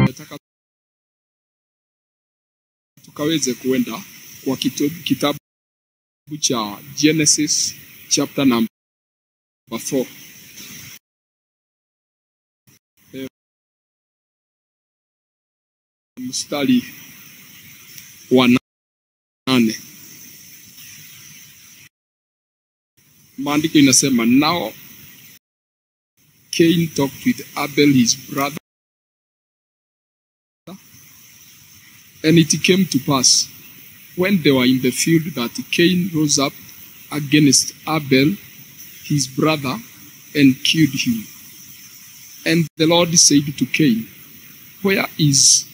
Nataka tukaweze kuenda kwa kitabu cha Genesis chapter number 4. Mstari wa 8. Maandiko inasema, now Cain talked with Abel his brother, and it came to pass when they were in the field that Cain rose up against Abel his brother and killed him. And the Lord said to Cain, where is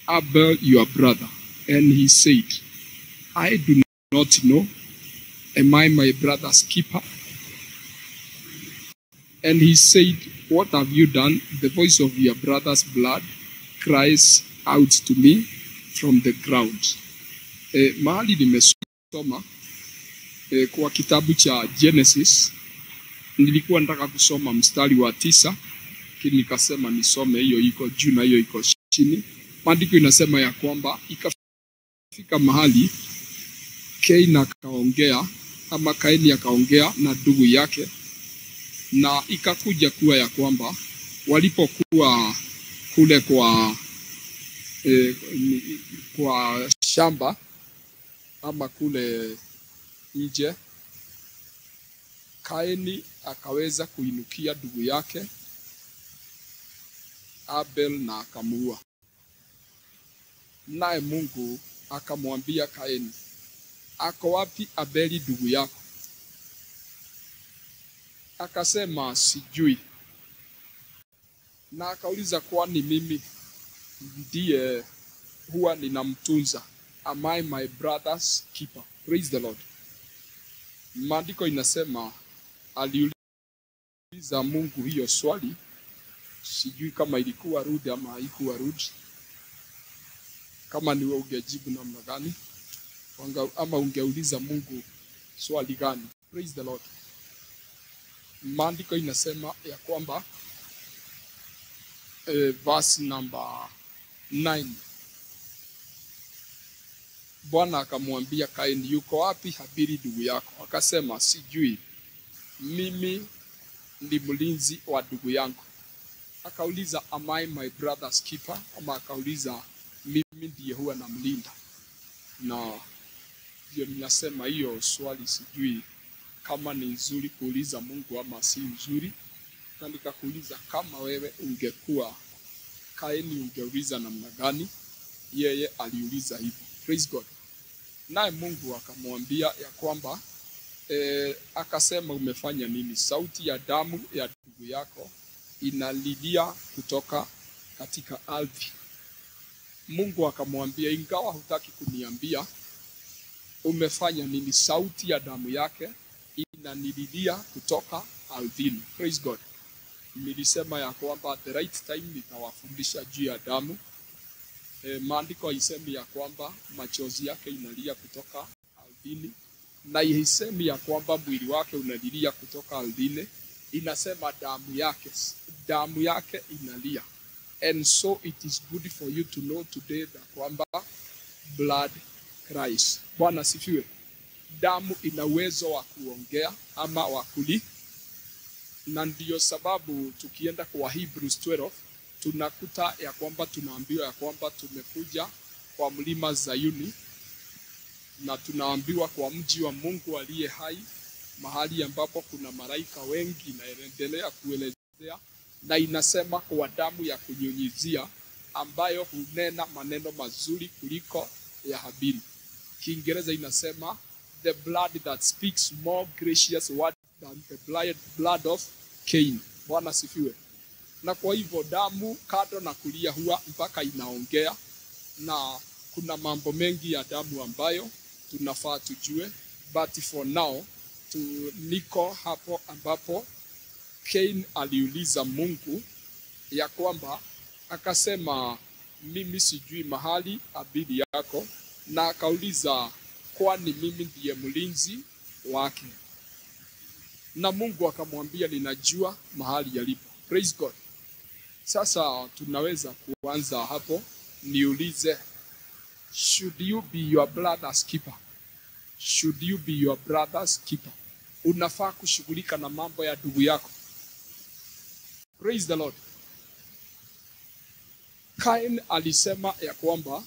Abel your brother? And he said, I do not know. Am I my brother's keeper? And he said, what have you done? The voice of your brother's blood cries out to me from the ground. Mahali nimesoma kwa kitabu cha Genesis, nilikuwa nataka kusoma mstari wa 9, lakini nikasema nisome hiyo iko juu na hiyo iko chini. Maandiko inasema ya kwamba ikafika mahali Cain akaongea, ama Kaini akaongea na ndugu yake, na ikakuja kuwa ya kwamba walipokuwa kule kwa shamba ama kule nje, Kaini akaweza kuinukia ndugu yake Abel na akamuua. Naye Mungu akamwambia Kaini, ako wapi Abeli ndugu yako? Akasema sijui. Na akauliza, kwani mimi ndiye huwa ninamtunza? Am I my brother's keeper? Praise the Lord. Maandiko inasema aliuliza Mungu hiyo swali, sijui kama ilikuwa rude ama haikuwa rude. Kama niwe ungejibu namna gani? Ama ungeuliza Mungu swali gani? Praise the Lord. Maandiko inasema ya kwamba verse number 9, Bwana akamwambia Kaini, yuko wapi Habili ndugu yako? Akasema sijui, mimi ndi mlinzi wa ndugu yangu. Akauliza, am I my brother's keeper? Ama akauliza, mimi ndiye huwa namlinda. Na hiyo ninasema hiyo swali sijui kama ni nzuri kuuliza Mungu ama si nzuri. Na nikakuuliza, kama wewe ungekuwa Kaini ungeuliza namna gani? Yeye aliuliza hivyo. Praise God. Naye Mungu akamwambia ya kwamba akasema, umefanya nini? Sauti ya damu ya ndugu yako inalilia kutoka katika ardhi. Mungu akamwambia, ingawa hutaki kuniambia umefanya nini, sauti ya damu yake inanililia kutoka ardhini. Praise God. Nilisema ya kwamba at the right time nitawafundisha juu ya damu. Maandiko haisemi ya kwamba machozi yake inalia kutoka ardhini, na haisemi ya kwamba mwili wake unalilia kutoka ardhini. Inasema damu yake inalia. And so it is good for you to know today that kwamba blood cries. Bwana sifiwe. Damu ina uwezo wa kuongea ama wa kuli. Na ndiyo sababu tukienda kwa Hebrews 12 tunakuta ya kwamba tunaambiwa ya kwamba tumekuja kwa mlima Zayuni, na tunaambiwa kwa mji wa Mungu aliye hai, mahali ambapo kuna malaika wengi, na inaendelea kuelezea na inasema kwa damu ya kunyunyizia ambayo hunena maneno mazuri kuliko ya Habili. Kiingereza inasema the blood that speaks more gracious word than the blood of Cain. Bwana sifiwe. Na kwa hivyo damu kado na kulia huwa mpaka inaongea, na kuna mambo mengi ya damu ambayo tunafaa tujue, but for now niko hapo ambapo Cain aliuliza Mungu ya kwamba, akasema mimi sijui mahali Habili yako, na akauliza, kwani mimi ndiye mlinzi wake? Na Mungu akamwambia, ninajua mahali yalipo. Praise God. Sasa tunaweza kuanza hapo. Niulize, should you be your brother's keeper? Should you be your brother's keeper? Unafaa kushughulika na mambo ya ndugu yako. Praise the Lord. Cain alisema ya kwamba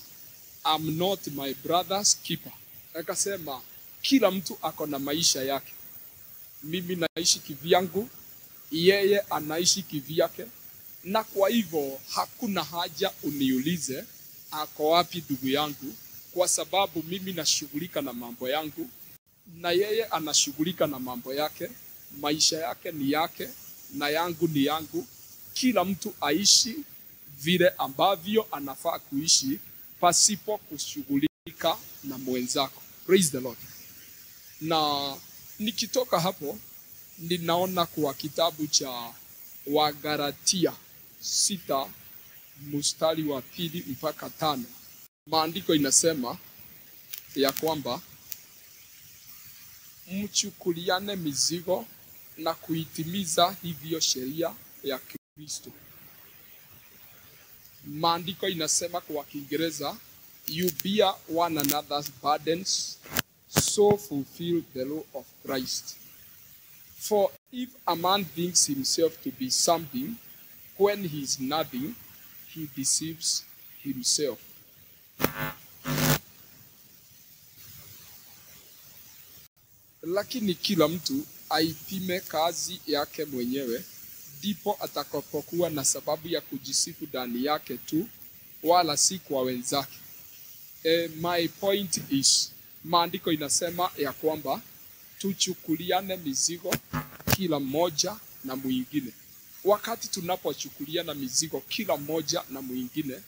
I'm not my brother's keeper. Akasema kila mtu ako na maisha yake. Mimi naishi kivyangu, yeye anaishi kivyake, na kwa hivyo hakuna haja uniulize ako wapi ndugu yangu, kwa sababu mimi nashughulika na mambo yangu na yeye anashughulika na mambo yake. Maisha yake ni yake na yangu ni yangu. Kila mtu aishi vile ambavyo anafaa kuishi pasipo kushughulika na mwenzako. Praise the Lord. Na nikitoka hapo ninaona kwa kitabu cha Wagalatia 6 mstari wa 2 mpaka 5. Maandiko inasema ya kwamba mchukuliane mizigo na kuitimiza hivyo sheria ya Kristo. Maandiko inasema kwa Kiingereza, you bear one another's burdens, so fulfill the law of Christ. For if a man thinks himself to be something when he is nothing, he deceives himself. Lakini kila mtu aipime kazi yake mwenyewe, ndipo atakapokuwa na sababu ya kujisifu ndani yake tu, wala si kwa wenzake. My point is, maandiko inasema ya kwamba tuchukuliane mizigo kila mmoja na mwingine. Wakati tunapochukuliana mizigo kila mmoja na mwingine,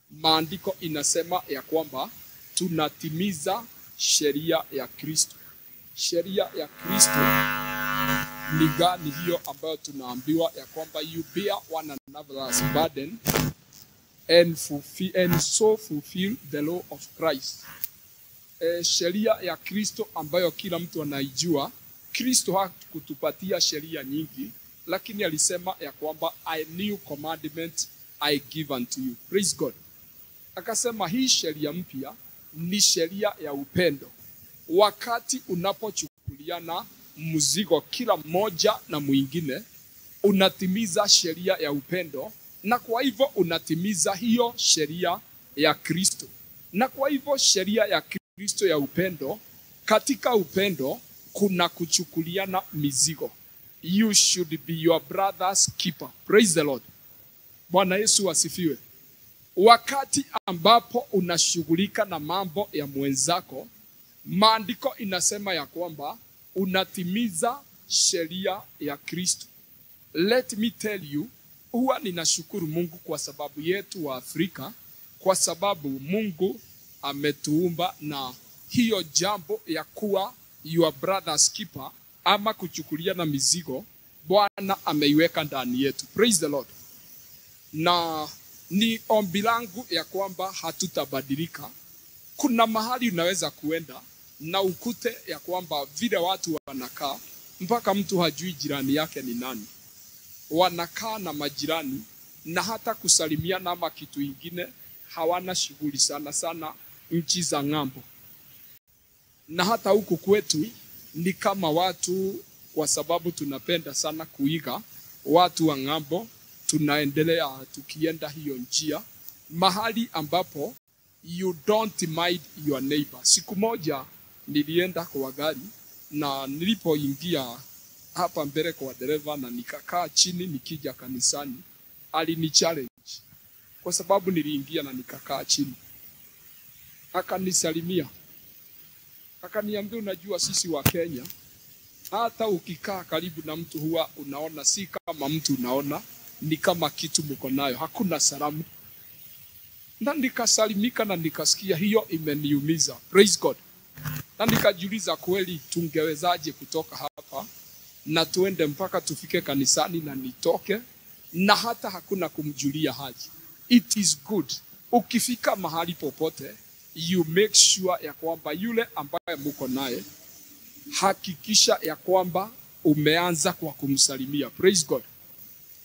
maandiko inasema ya kwamba tunatimiza sheria ya Kristo. Sheria ya Kristo ni gani hiyo ambayo tunaambiwa ya kwamba you bear one another's burden and so fulfill the law of Christ. Sheria ya Kristo ambayo kila mtu anaijua. Kristo hakutupatia sheria nyingi, lakini alisema ya kwamba a new commandment I give unto you. Praise God. Akasema hii sheria mpya ni sheria ya upendo. Wakati unapochukuliana mzigo kila mmoja na mwingine, unatimiza sheria ya upendo, na kwa hivyo unatimiza hiyo sheria ya Kristo. Na kwa hivyo sheria ya Kristo ya upendo, katika upendo kuna kuchukuliana mizigo. You should be your brother's keeper. Praise the Lord. Bwana Yesu asifiwe. Wakati ambapo unashughulika na mambo ya mwenzako, maandiko inasema ya kwamba unatimiza sheria ya Kristo. Let me tell you, huwa ninashukuru Mungu kwa sababu yetu wa Afrika, kwa sababu Mungu ametuumba na hiyo jambo ya kuwa your brother's keeper ama kuchukuliana mizigo, Bwana ameiweka ndani yetu. Praise the Lord. Na ni ombi langu ya kwamba hatutabadilika. Kuna mahali unaweza kuenda na ukute ya kwamba vile watu wanakaa mpaka mtu hajui jirani yake ni nani. Wanakaa na majirani na hata kusalimiana ama kitu ingine hawana shughuli sana nchi za ng'ambo. Na hata huku kwetu ni kama watu, kwa sababu tunapenda sana kuiga watu wa ng'ambo, tunaendelea tukienda hiyo njia mahali ambapo you don't mind your neighbor. Siku moja nilienda kwa gari na nilipoingia hapa mbele kwa dereva na nikakaa chini nikija kanisani, alini challenge kwa sababu niliingia na nikakaa chini. Akanisalimia. Akaniambia, unajua sisi wa Kenya hata ukikaa karibu na mtu huwa unaona si kama mtu unaona, ni kama kitu mko nayo, hakuna salamu. Na nikasalimika na nikasikia hiyo imeniumiza. Praise God. Na nikajiuliza kweli tungewezaje kutoka hapa na tuende mpaka tufike kanisani na nitoke na hata hakuna kumjulia haji. It is good. Ukifika mahali popote, you make sure ya kwamba yule ambaye mko naye, hakikisha ya kwamba umeanza kwa kumsalimia. Praise God.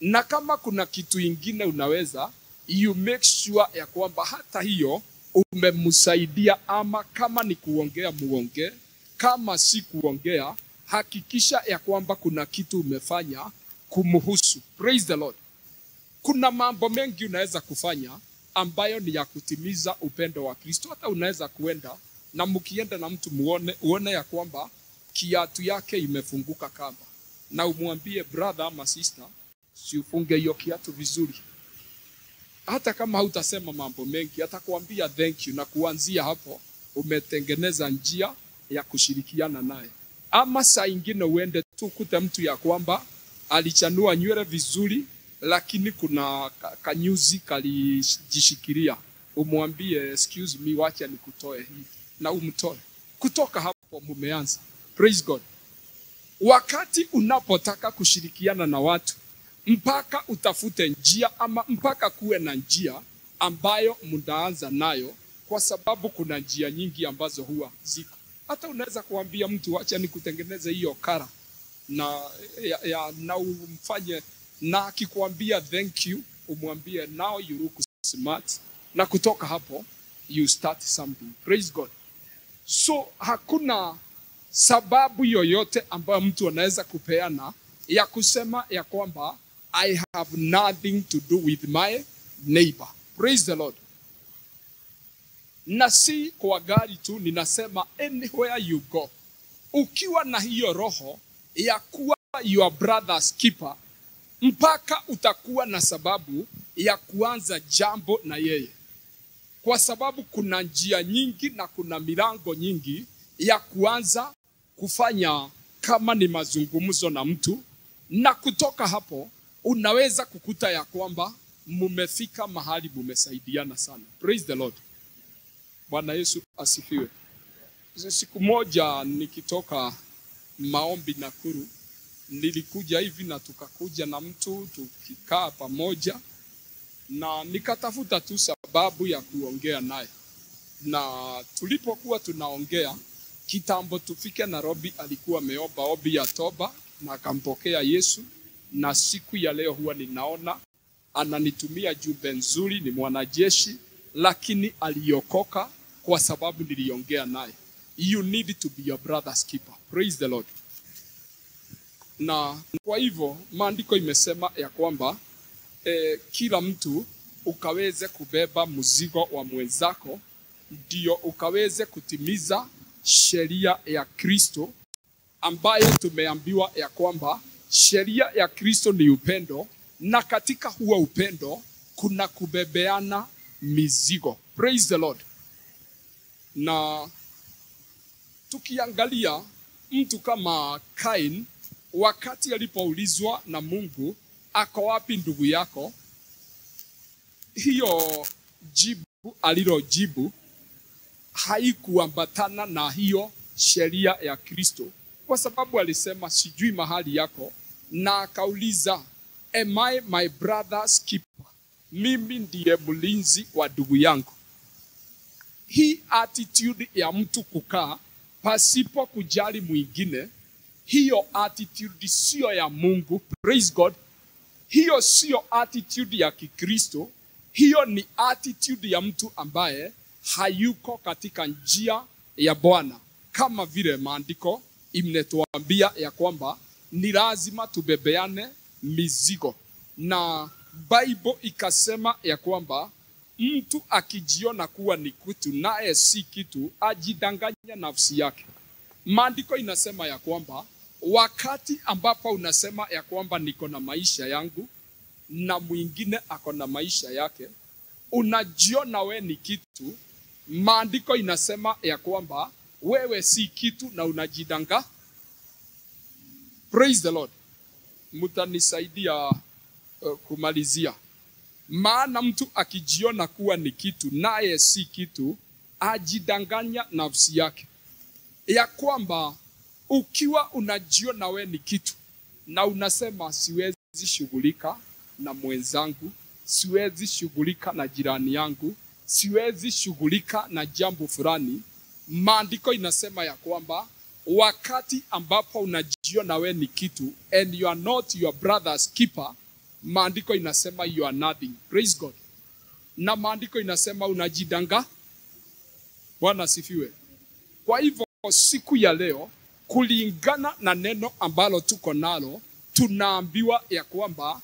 Na kama kuna kitu ingine unaweza, you make sure ya kwamba hata hiyo umemsaidia, ama kama ni kuongea muongee, kama si kuongea hakikisha ya kwamba kuna kitu umefanya kumhusu. Praise the Lord. Kuna mambo mengi unaweza kufanya ambayo ni ya kutimiza upendo wa Kristo. Hata unaweza kuenda na mkienda na mtu uone ya kwamba kiatu yake imefunguka kamba, na umwambie brother ama sister, si ufunge hiyo kiatu vizuri. Hata kama hautasema mambo mengi, atakwambia thank you, na kuanzia hapo umetengeneza njia ya kushirikiana naye. Ama saa ingine uende tu kute mtu ya kwamba alichanua nywele vizuri, lakini kuna kanyuzi kalijishikilia, umwambie excuse me, wacha nikutoe hii, na umtoe. Kutoka hapo mumeanza. Praise God. Wakati unapotaka kushirikiana na watu, mpaka utafute njia, ama mpaka kuwe na njia ambayo mtaanza nayo, kwa sababu kuna njia nyingi ambazo huwa ziko. Hata unaweza kuambia mtu wacha nikutengeneze hiyo kara na umfanye, na akikwambia thank you umwambie now you look smart, na kutoka hapo you start something. Praise God. So hakuna sababu yoyote ambayo mtu anaweza kupeana ya kusema ya kwamba I have nothing to do with my neighbor. Praise the Lord. Na si kwa gari tu, ninasema anywhere you go, ukiwa na hiyo roho ya kuwa your brother's keeper, mpaka utakuwa na sababu ya kuanza jambo na yeye, kwa sababu kuna njia nyingi na kuna milango nyingi ya kuanza kufanya kama ni mazungumzo na mtu, na kutoka hapo unaweza kukuta ya kwamba mumefika mahali mumesaidiana sana. Praise the Lord. Bwana Yesu asifiwe. Siku moja nikitoka maombi Nakuru, nilikuja hivi na tukakuja na mtu tukikaa pamoja, na nikatafuta tu sababu ya kuongea naye. Na tulipokuwa tunaongea, kitambo tufike Nairobi, alikuwa ameomba ombi ya toba na akampokea Yesu, na siku ya leo huwa ninaona ananitumia jumbe nzuri. Ni mwanajeshi lakini aliokoka kwa sababu niliongea naye. You need to be your brother's keeper. Praise the Lord. Na kwa hivyo maandiko imesema ya kwamba kila mtu ukaweze kubeba mzigo wa mwenzako, ndio ukaweze kutimiza sheria ya Kristo, ambayo tumeambiwa ya kwamba sheria ya Kristo ni upendo, na katika huo upendo kuna kubebeana mizigo. Praise the Lord. Na tukiangalia mtu kama Kain, wakati alipoulizwa na Mungu, ako wapi ndugu yako, hiyo jibu alilojibu haikuambatana na hiyo sheria ya Kristo, kwa sababu alisema sijui mahali yako, na akauliza am I my brother's keeper, mimi ndiye mlinzi wa ndugu yangu. Hii attitude ya mtu kukaa pasipo kujali mwingine, hiyo attitude sio ya Mungu. Praise God. Hiyo sio attitude ya Kikristo. Hiyo ni attitude ya mtu ambaye hayuko katika njia ya Bwana, kama vile maandiko imetuambia ya kwamba ni lazima tubebeane mizigo. Na Bible ikasema ya kwamba mtu akijiona kuwa ni kitu naye si kitu, ajidanganya nafsi yake. Maandiko inasema ya kwamba wakati ambapo unasema ya kwamba niko na maisha yangu na mwingine ako na maisha yake, unajiona we ni kitu. Maandiko inasema ya kwamba wewe si kitu na unajidanga. Praise the Lord. Mutanisaidia kumalizia. Maana mtu akijiona kuwa ni kitu naye si kitu, ajidanganya nafsi yake. Ya kwamba ukiwa unajiona we ni kitu na unasema siwezi shughulika na mwenzangu, siwezi shughulika na jirani yangu, siwezi shughulika na jambo fulani, maandiko inasema ya kwamba wakati ambapo unajiona we ni kitu and you are not your brother's keeper, maandiko inasema you are nothing. Praise God. Na maandiko inasema unajidanga. Bwana asifiwe. Kwa hivyo siku ya leo, kulingana na neno ambalo tuko nalo, tunaambiwa ya kwamba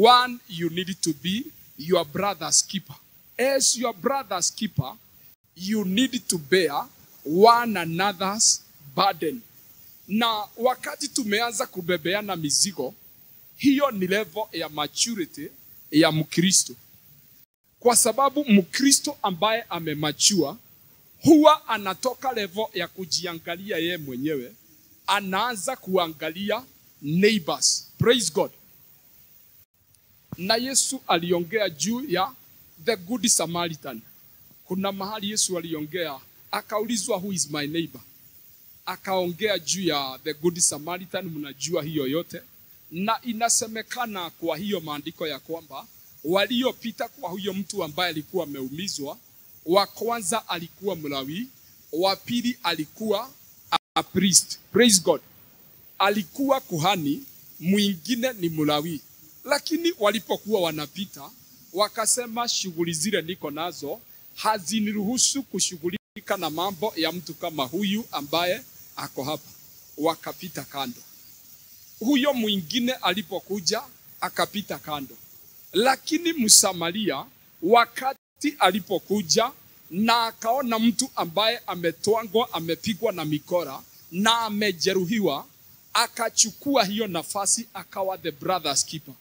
one, you need to be your brother's keeper. As your brother's keeper, you need to bear one another's burden. Na wakati tumeanza kubebeana mizigo, hiyo ni level ya maturity ya Mkristo. Kwa sababu Mkristo ambaye amemachua huwa anatoka level ya kujiangalia yeye mwenyewe, anaanza kuangalia neighbors. Praise God. Na Yesu aliongea juu ya the good Samaritan. Kuna mahali Yesu aliongea, akaulizwa who is my neighbor. Akaongea juu ya the good Samaritan, mnajua hiyo yote. Na inasemekana kwa hiyo maandiko ya kwamba waliopita kwa huyo mtu ambaye alikuwa ameumizwa, wa kwanza alikuwa Mlawi, wa pili alikuwa a priest. Praise God. Alikuwa kuhani, mwingine ni Mlawi. Lakini walipokuwa wanapita, wakasema shughuli zile niko nazo haziniruhusu kushughulika na mambo ya mtu kama huyu ambaye ako hapa. Wakapita kando. Huyo mwingine alipokuja akapita kando. Lakini Msamaria wakati alipokuja na akaona mtu ambaye ametwangwa, amepigwa na mikora na amejeruhiwa, akachukua hiyo nafasi, akawa the brother's keeper.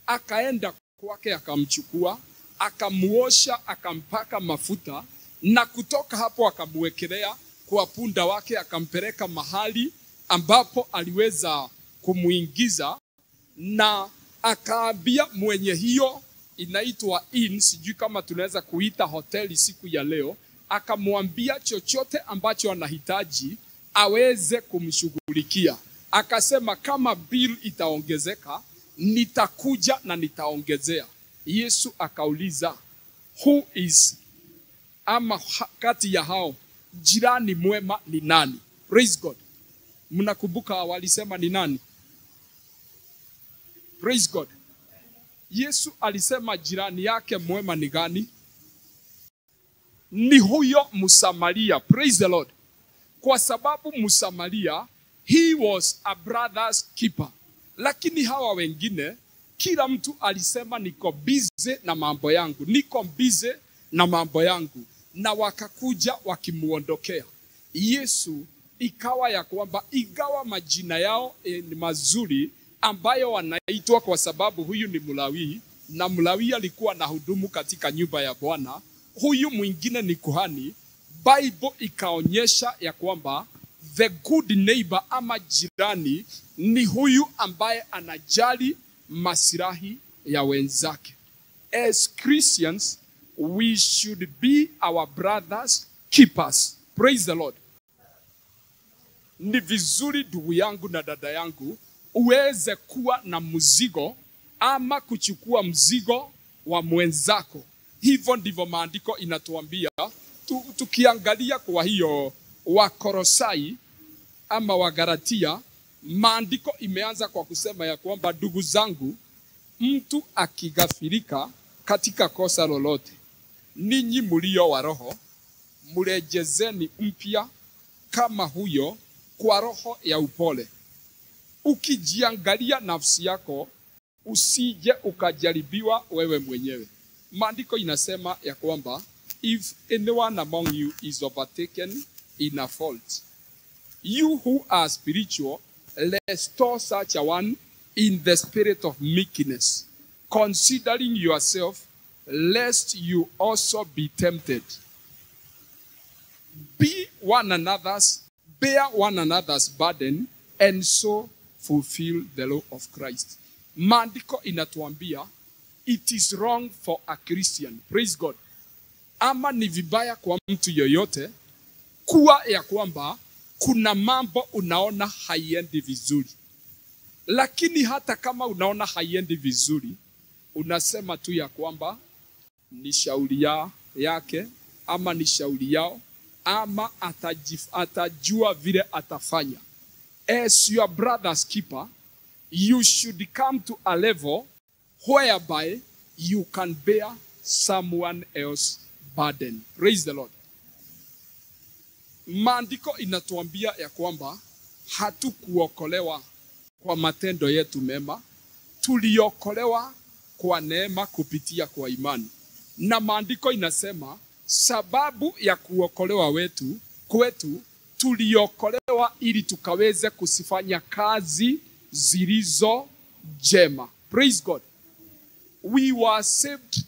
Akaenda kwake, akamchukua, akamuosha, akampaka mafuta, na kutoka hapo akamwekelea kwa punda wake, akampeleka mahali ambapo aliweza kumuingiza, na akaambia mwenye hiyo inaitwa inn, sijui kama tunaweza kuita hoteli siku ya leo, akamwambia chochote ambacho anahitaji aweze kumshughulikia. Akasema kama bill itaongezeka, nitakuja na nitaongezea. Yesu akauliza, who is, ama kati ya hao jirani mwema ni nani? Praise God. Mnakumbuka walisema ni nani? Praise God. Yesu alisema jirani yake mwema ni gani? Ni huyo Msamaria. Praise the Lord. Kwa sababu Msamaria, he was a brother's keeper. Lakini hawa wengine, kila mtu alisema niko busy na mambo yangu, niko busy na mambo yangu, na wakakuja wakimuondokea. Yesu ikawa ya kwamba igawa majina yao ni mazuri ambayo wanaitwa kwa sababu huyu ni Mlawi, na Mlawi alikuwa na hudumu katika nyumba ya Bwana, huyu mwingine ni kuhani. Bible ikaonyesha ya kwamba the good neighbor ama jirani ni huyu ambaye anajali maslahi ya wenzake. As Christians, we should be our brothers keepers. Praise the Lord. Ni vizuri ndugu yangu na dada yangu uweze kuwa na mzigo ama kuchukua mzigo wa mwenzako. Hivyo ndivyo maandiko inatuambia. Tukiangalia kwa hiyo Wakolosai ama Wagalatia, maandiko imeanza kwa kusema ya kwamba ndugu zangu, mtu akigafirika katika kosa lolote, ninyi mlio wa roho, mrejezeni mpya kama huyo kwa roho ya upole. Ukijiangalia nafsi yako, usije ukajaribiwa wewe mwenyewe. Maandiko inasema ya kwamba if anyone among you is overtaken in a fault, you who are spiritual, restore such a one in the spirit of meekness, considering yourself, lest you also be tempted. Bear one another's burden, and so fulfill the law of Christ. Maandiko inatuambia it is wrong for a Christian, praise God, ama ni vibaya kwa mtu yoyote kuwa ya kwamba kuna mambo unaona haiendi vizuri. Lakini hata kama unaona haiendi vizuri, unasema tu ya kwamba ni shauri yake, ama ni shauri yao, ama atajua vile atafanya. As your brother's keeper, you should come to a level whereby you can bear someone else's burden. Praise the Lord. Maandiko inatuambia ya kwamba hatukuokolewa kwa matendo yetu mema, tuliokolewa kwa neema kupitia kwa imani. Na maandiko inasema sababu ya kuokolewa kwetu tuliokolewa ili tukaweze kusifanya kazi zilizo njema. Praise God. We were saved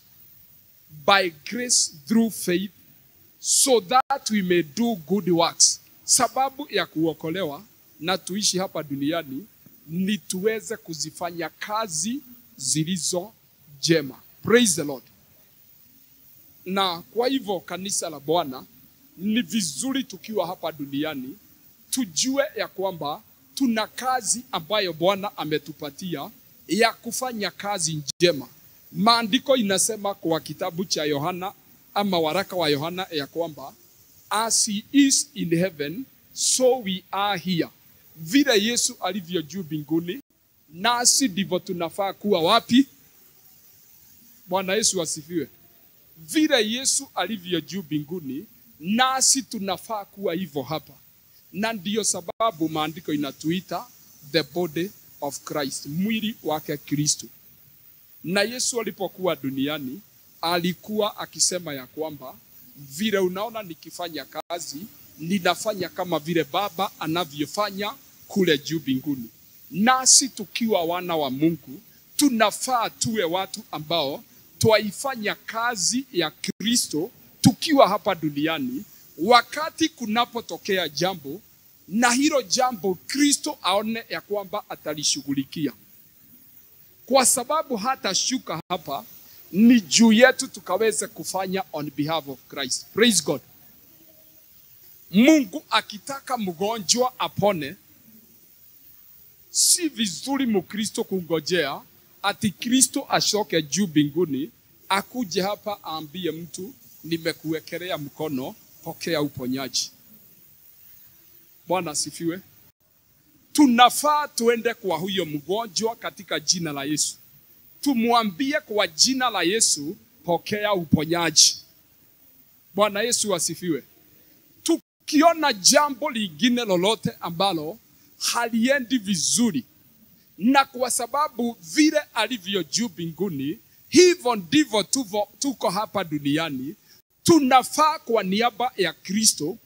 by grace through faith so that we may do good works. Sababu ya kuokolewa na tuishi hapa duniani ni tuweze kuzifanya kazi zilizo njema. Praise the Lord. Na kwa hivyo kanisa la Bwana, ni vizuri tukiwa hapa duniani tujue ya kwamba tuna kazi ambayo Bwana ametupatia ya kufanya kazi njema. Maandiko inasema kwa kitabu cha Yohana ama waraka wa Yohana ya kwamba as he is in heaven, so we are here. Vile Yesu alivyo juu mbinguni, nasi ndivyo tunafaa kuwa wapi? Bwana Yesu asifiwe. Vile Yesu alivyo juu mbinguni, nasi tunafaa kuwa hivyo hapa. Na ndiyo sababu maandiko inatuita the body of Christ, mwili wake Kristo. Na Yesu alipokuwa duniani, alikuwa akisema ya kwamba vile unaona nikifanya kazi, ninafanya kama vile Baba anavyofanya kule juu mbinguni. Nasi tukiwa wana wa Mungu, tunafaa tuwe watu ambao twaifanya kazi ya Kristo tukiwa hapa duniani, wakati kunapotokea jambo, na hilo jambo Kristo aone ya kwamba atalishughulikia. Kwa sababu hata shuka hapa ni juu yetu tukaweze kufanya on behalf of Christ. Praise God. Mungu akitaka mgonjwa apone, si vizuri mkristo kungojea ati Kristo ashoke juu mbinguni akuje hapa aambie mtu nimekuwekelea mkono, pokea uponyaji. Bwana asifiwe. Tunafaa tuende kwa huyo mgonjwa katika jina la Yesu. Tumwambie kwa jina la Yesu, pokea uponyaji. Bwana Yesu asifiwe. Tukiona jambo lingine lolote ambalo haliendi vizuri, na kwa sababu vile alivyo juu mbinguni, hivyo ndivyo tuko hapa duniani, tunafaa kwa niaba ya Kristo,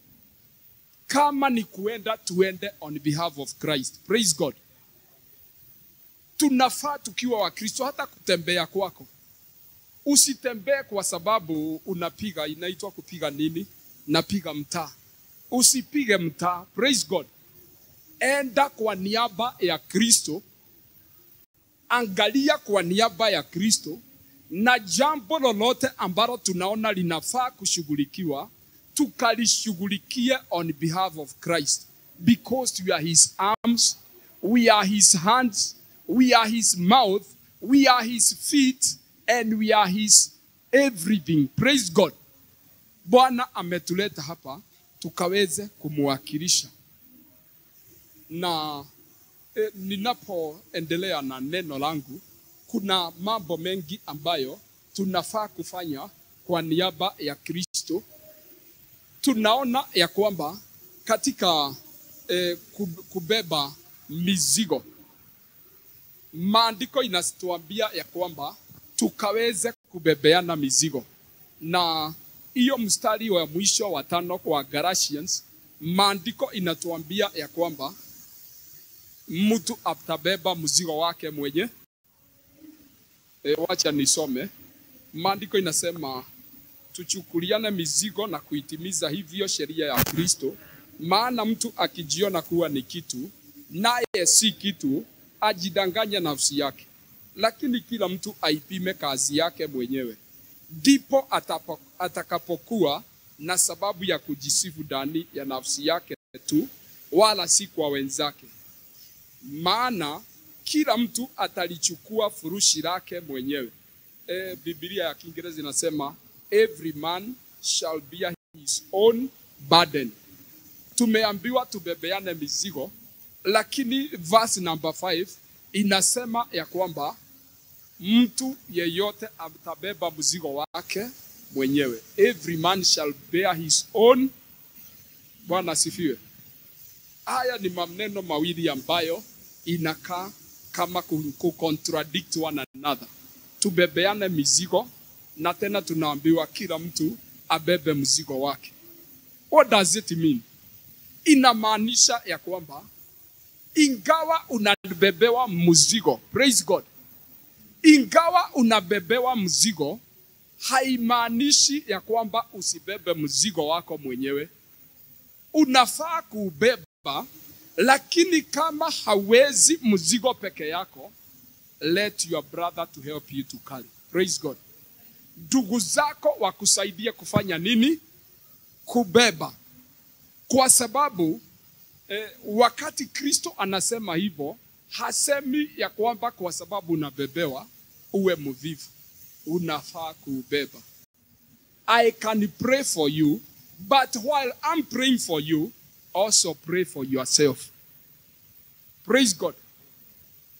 kama ni kuenda tuende on behalf of Christ. Praise God. Tunafaa tukiwa wa Kristo, hata kutembea kwako, usitembee kwa sababu unapiga, inaitwa kupiga nini? Napiga mtaa. Usipige mtaa. Praise God. Enda kwa niaba ya Kristo, angalia kwa niaba ya Kristo, na jambo lolote ambalo tunaona linafaa kushughulikiwa, tukalishughulikie on behalf of Christ, because we are his arms, we are his hands, we are his mouth, we are his feet, and we are his everything. Praise God. Bwana ametuleta hapa tukaweze kumwakilisha. Na ninapoendelea na neno langu, kuna mambo mengi ambayo tunafaa kufanya kwa niaba ya Kristo. Tunaona ya kwamba katika kubeba mizigo, maandiko inatuambia ya kwamba tukaweze kubebeana mizigo. Na hiyo mstari wa mwisho wa 5 kwa Galatians, maandiko inatuambia ya kwamba mtu atabeba mzigo wake mwenye. Wacha nisome. Maandiko inasema tuchukuliane mizigo na kuitimiza hivyo sheria ya Kristo, maana mtu akijiona kuwa ni kitu naye si kitu, ajidanganya nafsi yake. Lakini kila mtu aipime kazi yake mwenyewe, ndipo atakapokuwa na sababu ya kujisifu ndani ya nafsi yake tu, wala si kwa wenzake. Maana kila mtu atalichukua furushi lake mwenyewe. Biblia ya Kiingereza inasema every man shall bear his own burden. Tumeambiwa tubebeane mizigo, lakini verse number 5 inasema ya kwamba mtu yeyote atabeba mzigo wake mwenyewe. Every man shall bear his own. Bwana asifiwe. Haya ni maneno mawili ambayo inakaa kama contradict one another. Tubebeane mizigo na tena tunaambiwa kila mtu abebe mzigo wake. What does it mean? Inamaanisha ya kwamba ingawa unabebewa mzigo, praise God, ingawa unabebewa mzigo, haimaanishi ya kwamba usibebe mzigo wako mwenyewe. Unafaa kuubeba, lakini kama hawezi mzigo peke yako, let your brother to help you to carry. Praise God. Ndugu zako wakusaidie kufanya nini? Kubeba. Kwa sababu wakati Kristo anasema hivyo, hasemi ya kwamba kwa sababu unabebewa uwe mvivu. Unafaa kuubeba. I can pray for you, but while I'm praying for you, also pray for yourself. Praise God.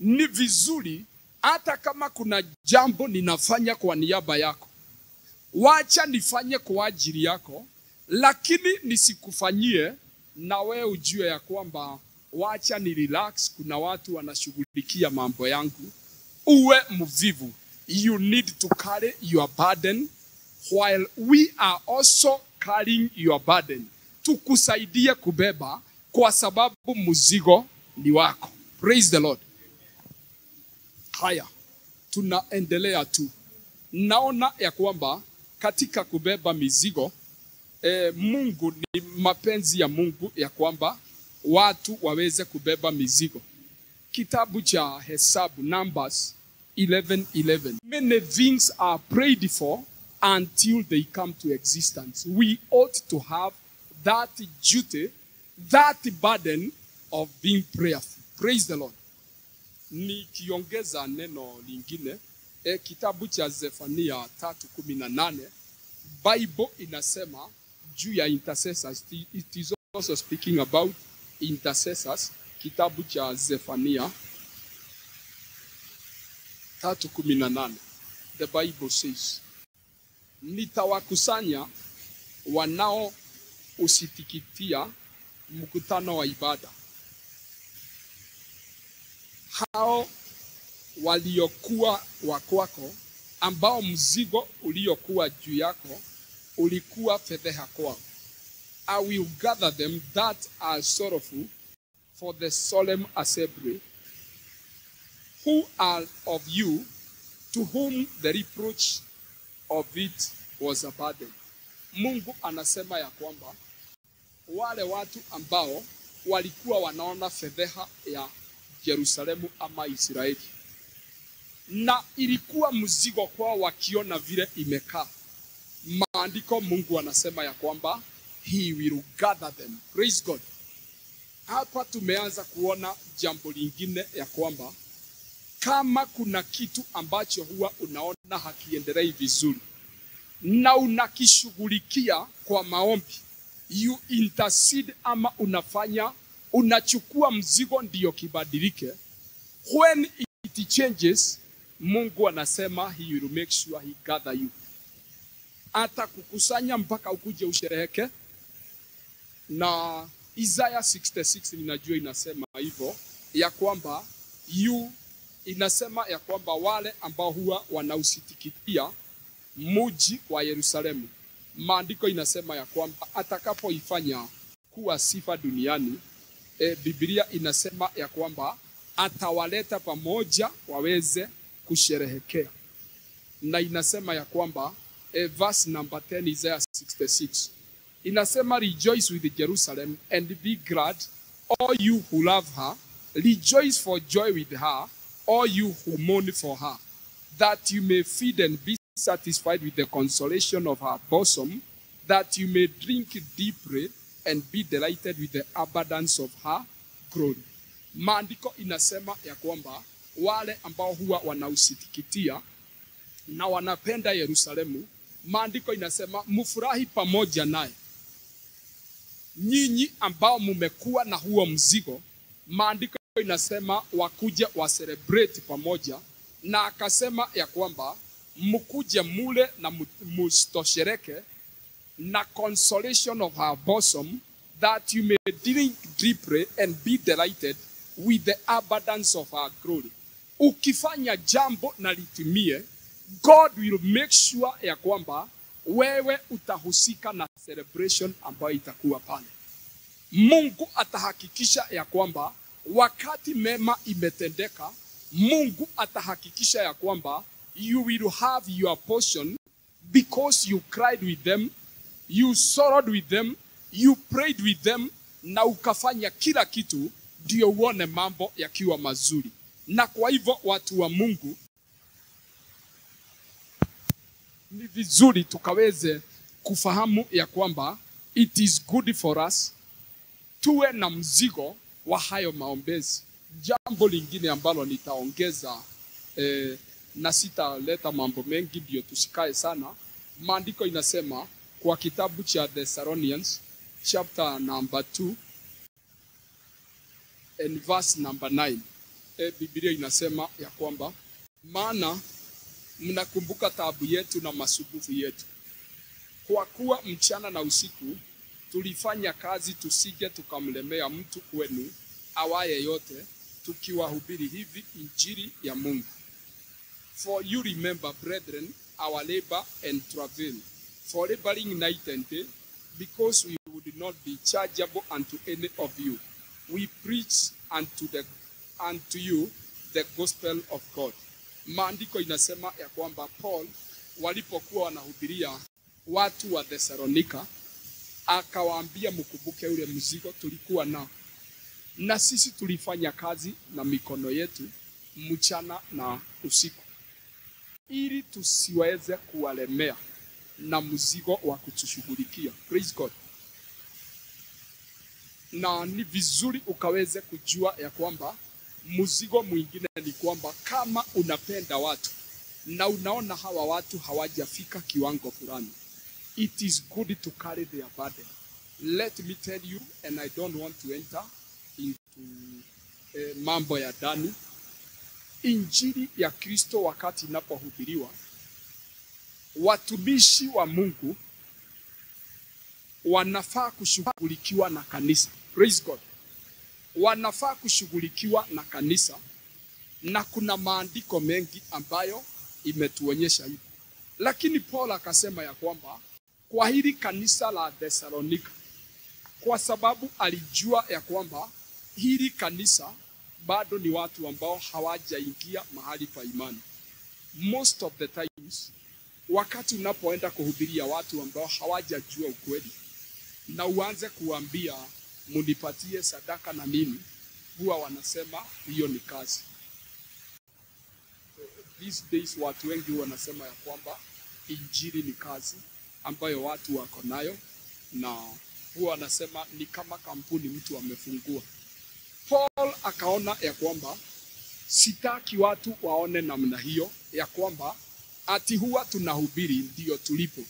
Ni vizuri hata kama kuna jambo ninafanya kwa niaba yako, wacha nifanye kwa ajili yako, lakini nisikufanyie na wewe ujue ya kwamba wacha ni relax, kuna watu wanashughulikia mambo yangu. Uwe mvivu. You need to carry your burden while we are also carrying your burden. Tukusaidie kubeba kwa sababu mzigo ni wako. Praise the Lord. Haya, tunaendelea tu. Naona ya kwamba katika kubeba mizigo, Mungu ni mapenzi ya Mungu ya kwamba watu waweze kubeba mizigo. Kitabu cha Hesabu, Numbers 11:11. Many things are prayed for until they come to existence. We ought to have that duty, that burden of being prayerful. Praise the Lord. Nikiongeza neno lingine, kitabu cha Zefania 3:18, Bible inasema juu ya intercessors. It is also speaking about intercessors. Kitabu cha Zefania 3:18. The Bible says, nitawakusanya wanao usitikitia mkutano wa ibada. Hao waliokuwa wakwako, ambao mzigo uliokuwa juu yako ulikuwa fedheha kwao. I will gather them that are sorrowful for the solemn assembly, who are of you, to whom the reproach of it was a burden. Mungu anasema ya kwamba wale watu ambao walikuwa wanaona fedheha ya Yerusalemu ama Israeli, na ilikuwa mzigo kwao wakiona vile imekaa, maandiko Mungu anasema ya kwamba he will gather them. Praise God. Hapa tumeanza kuona jambo lingine ya kwamba kama kuna kitu ambacho huwa unaona hakiendelei vizuri na unakishughulikia kwa maombi, you intercede ama unachukua mzigo ndio kibadilike. When it changes, Mungu anasema he will make sure he gather you. Hata kukusanya mpaka ukuje ushereheke. Na Isaiah 66 ninajua inasema hivyo ya kwamba inasema ya kwamba wale ambao huwa wanausitikitia mji wa Yerusalemu, maandiko inasema ya kwamba atakapoifanya kuwa sifa duniani, Biblia inasema ya kwamba atawaleta pamoja waweze kusherehekea. Na inasema ya kwamba verse number 10 Isaiah 66 inasema, rejoice with Jerusalem and be glad, all you who love her. Rejoice for joy with her, all you who mourn for her, that you may feed and be satisfied with the consolation of her bosom, that you may drink deeply and be delighted with the abundance of her glory. Maandiko inasema ya kwamba wale ambao huwa wanausitikitia na wanapenda Yerusalemu, maandiko inasema mfurahi pamoja naye. Nyinyi ambao mumekuwa na huo mzigo, maandiko inasema wakuje wa celebrate pamoja na akasema ya kwamba mkuje mule na mustoshereke na consolation of her bosom, that you may drink deeply and be delighted with the abundance of her glory. Ukifanya jambo na litimie, God will make sure ya kwamba wewe utahusika na celebration ambayo itakuwa pale. Mungu atahakikisha ya kwamba wakati mema imetendeka, Mungu atahakikisha ya kwamba you will have your portion, because you cried with them, you sorrowed with them, you prayed with them, na ukafanya kila kitu ndio uone mambo yakiwa mazuri. Na kwa hivyo watu wa Mungu, ni vizuri tukaweze kufahamu ya kwamba it is good for us tuwe na mzigo wa hayo maombezi. Jambo lingine ambalo nitaongeza na sitaleta mambo mengi ndio tusikae sana. Maandiko inasema kwa kitabu cha Thessalonians chapter number 2 and verse number 9. Biblia inasema ya kwamba maana mnakumbuka taabu yetu na masumbufu yetu, kwa kuwa mchana na usiku tulifanya kazi tusije tukamlemea mtu kwenu awaye yote, tukiwahubiri hivi injili ya Mungu. For you remember, brethren, our labor and travail, for laboring night and day, because we would not be chargeable unto any of you. We preach unto you the gospel of God. Maandiko inasema ya kwamba Paul walipokuwa wanahubiria watu wa Thessalonika, akawaambia mkumbuke ule mzigo tulikuwa nao, na sisi tulifanya kazi na mikono yetu mchana na usiku, ili tusiweze kuwalemea na mzigo wa kutushughulikia. Praise God. Na ni vizuri ukaweze kujua ya kwamba mzigo mwingine ni kwamba kama unapenda watu na unaona hawa watu hawajafika kiwango fulani, it is good to carry their burden. Let me tell you, and I don't want to enter into mambo ya ndani. Injili ya Kristo wakati inapohubiriwa, watumishi wa Mungu wanafaa kushughulikiwa na kanisa. Praise God. Wanafaa kushughulikiwa na kanisa, na kuna maandiko mengi ambayo imetuonyesha hivi. Lakini Paul akasema ya kwamba kwa hili kanisa la Thessalonika, kwa sababu alijua ya kwamba hili kanisa bado ni watu ambao hawajaingia mahali pa imani. Most of the times, wakati unapoenda kuhubiria watu ambao hawajajua ukweli na uanze kuambia munipatie sadaka na mimi, huwa wanasema hiyo ni kazi. These days watu wengi wanasema ya kwamba injili ni kazi ambayo watu wako nayo, na huwa wanasema ni kama kampuni mtu amefungua. Paul akaona ya kwamba sitaki watu waone namna hiyo ya kwamba ati huwa tunahubiri ndio tulipo.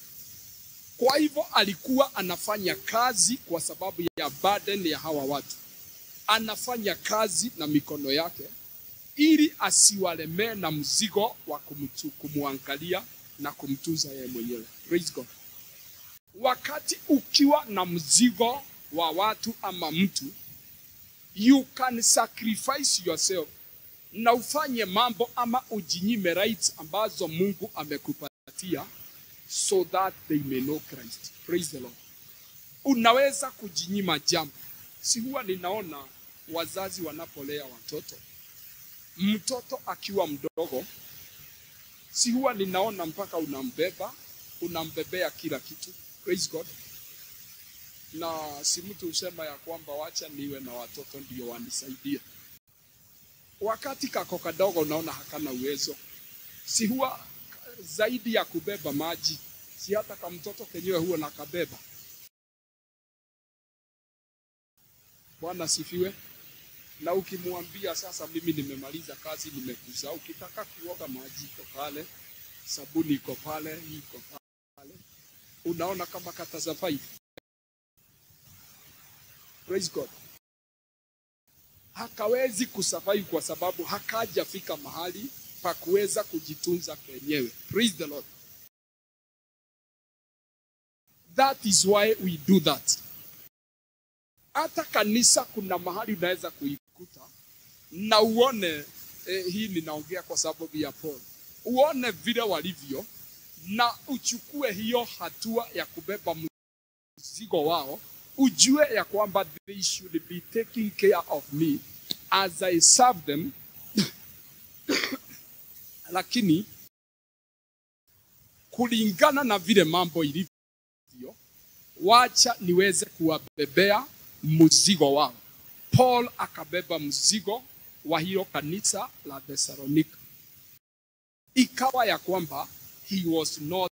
Kwa hivyo alikuwa anafanya kazi kwa sababu ya burden ya hawa watu. Anafanya kazi na mikono yake ili asiwalemee na mzigo wa kumwangalia na kumtunza yeye mwenyewe. Praise God. Wakati ukiwa na mzigo wa watu ama mtu, you can sacrifice yourself na ufanye mambo ama ujinyime rights ambazo Mungu amekupatia, so that they may know Christ. Praise the Lord. Unaweza kujinyima jambo. Si huwa ninaona wazazi wanapolea watoto, mtoto akiwa mdogo, si huwa ninaona mpaka unambebea kila kitu. Praise God. Na si mtu usema ya kwamba wacha niwe na watoto ndio wanisaidie. Wakati kako kadogo unaona hakana uwezo, si huwa zaidi ya kubeba maji, si hata kama mtoto kenyewe huwa nakabeba. Bwana sifiwe. Na ukimwambia sasa mimi nimemaliza kazi, nimekuza, ukitaka kuoga maji iko pale, sabuni iko pale, iko pale, unaona kama katasurvive. Praise God. Hakawezi kusurvive kwa sababu hakajafika mahali pa kuweza kujitunza kenyewe. Praise the Lord. That is why we do that. Hata kanisa kuna mahali unaweza kuikuta na uone hii ninaongea kwa sababu ya Paul. Uone vile walivyo na uchukue hiyo hatua ya kubeba mzigo wao, ujue ya kwamba they should be taking care of me as I serve them. Lakini kulingana na vile mambo ilivyo, wacha niweze kuwabebea mzigo wao. Paul akabeba mzigo wa hiyo kanisa la Thessalonica. Ikawa ya kwamba he was not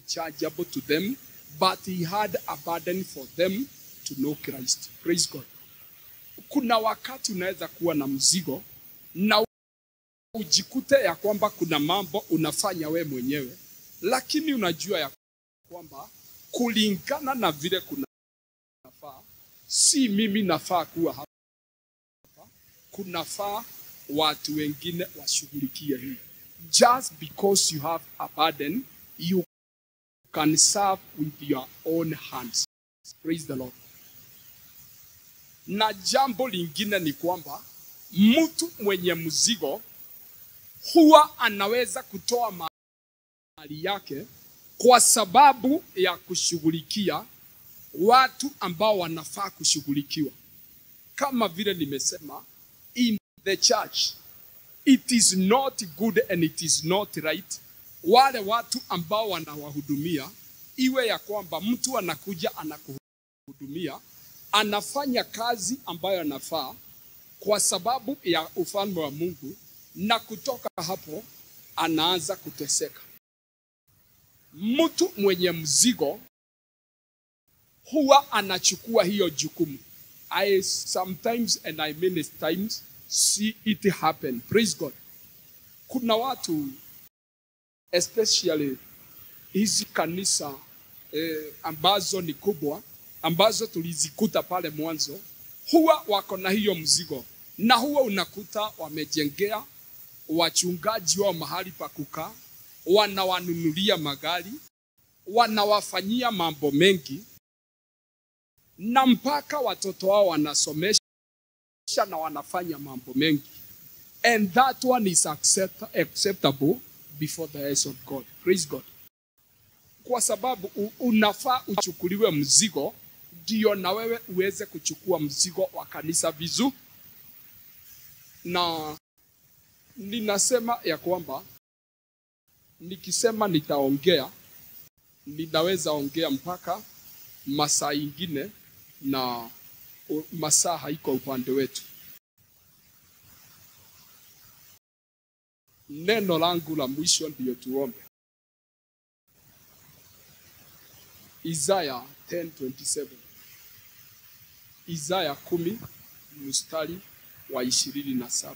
chargeable to them, but he had a burden for them to know Christ. Praise God. Kuna wakati unaweza kuwa na mzigo na ujikute ya kwamba kuna mambo unafanya we mwenyewe, lakini unajua ya kwamba kulingana na vile kunafaa, si mimi nafaa kuwa hapa, kunafaa watu wengine washughulikie hii. Just because you have a burden, you can serve with your own hands. Praise the Lord. Na jambo lingine ni kwamba mtu mwenye mzigo huwa anaweza kutoa mali yake kwa sababu ya kushughulikia watu ambao wanafaa kushughulikiwa. Kama vile nimesema, in the church, it is not good and it is not right. Wale watu ambao wanawahudumia, iwe ya kwamba mtu anakuja anakuhudumia, anafanya kazi ambayo anafaa kwa sababu ya ufalme wa Mungu, na kutoka hapo anaanza kuteseka. Mtu mwenye mzigo huwa anachukua hiyo jukumu. I sometimes and I many times see it happen. Praise God. Kuna watu especially hizi kanisa ambazo ni kubwa, ambazo tulizikuta pale mwanzo, huwa wako na hiyo mzigo, na huwa unakuta wamejengea wachungaji wao mahali pa kukaa, wanawanunulia magari, wanawafanyia mambo mengi, na mpaka watoto wao wanasomesha na wanafanya mambo mengi. And that one is acceptable before the eyes of God. Praise God. Kwa sababu unafaa uchukuliwe mzigo, ndio na wewe uweze kuchukua mzigo wa kanisa vizuri. Na ninasema ya kwamba nikisema nitaongea, ninaweza ongea mpaka masaa ingine, na masaa haiko upande wetu. Neno langu la mwisho ndio tuombe. Isaiah 10:27. Isaiah 10 mstari wa 27.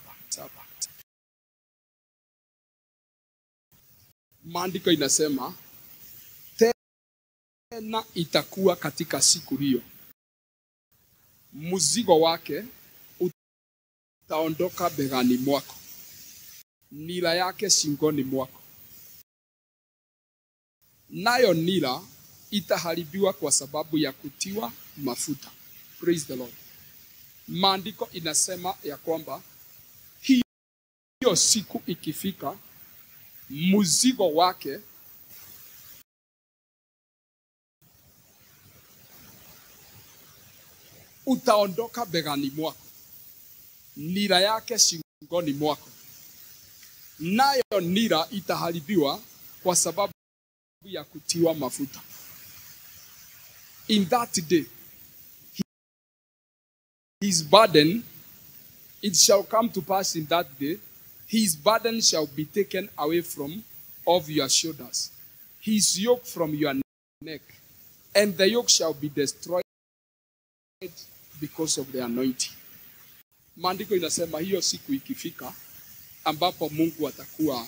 Maandiko inasema, tena itakuwa katika siku hiyo, mzigo wake utaondoka begani mwako, nira yake shingoni mwako, nayo nira itaharibiwa kwa sababu ya kutiwa mafuta. Praise the Lord. Maandiko inasema ya kwamba hiyo siku ikifika, mzigo wake utaondoka begani mwako, nira yake shingoni mwako, nayo nira itaharibiwa kwa sababu ya kutiwa mafuta. In that day, his burden, it shall come to pass in that day, his burden shall be taken away from off your shoulders, his yoke from your neck, and the yoke shall be destroyed because of the anointing. Maandiko inasema hiyo siku ikifika, ambapo Mungu atakuwa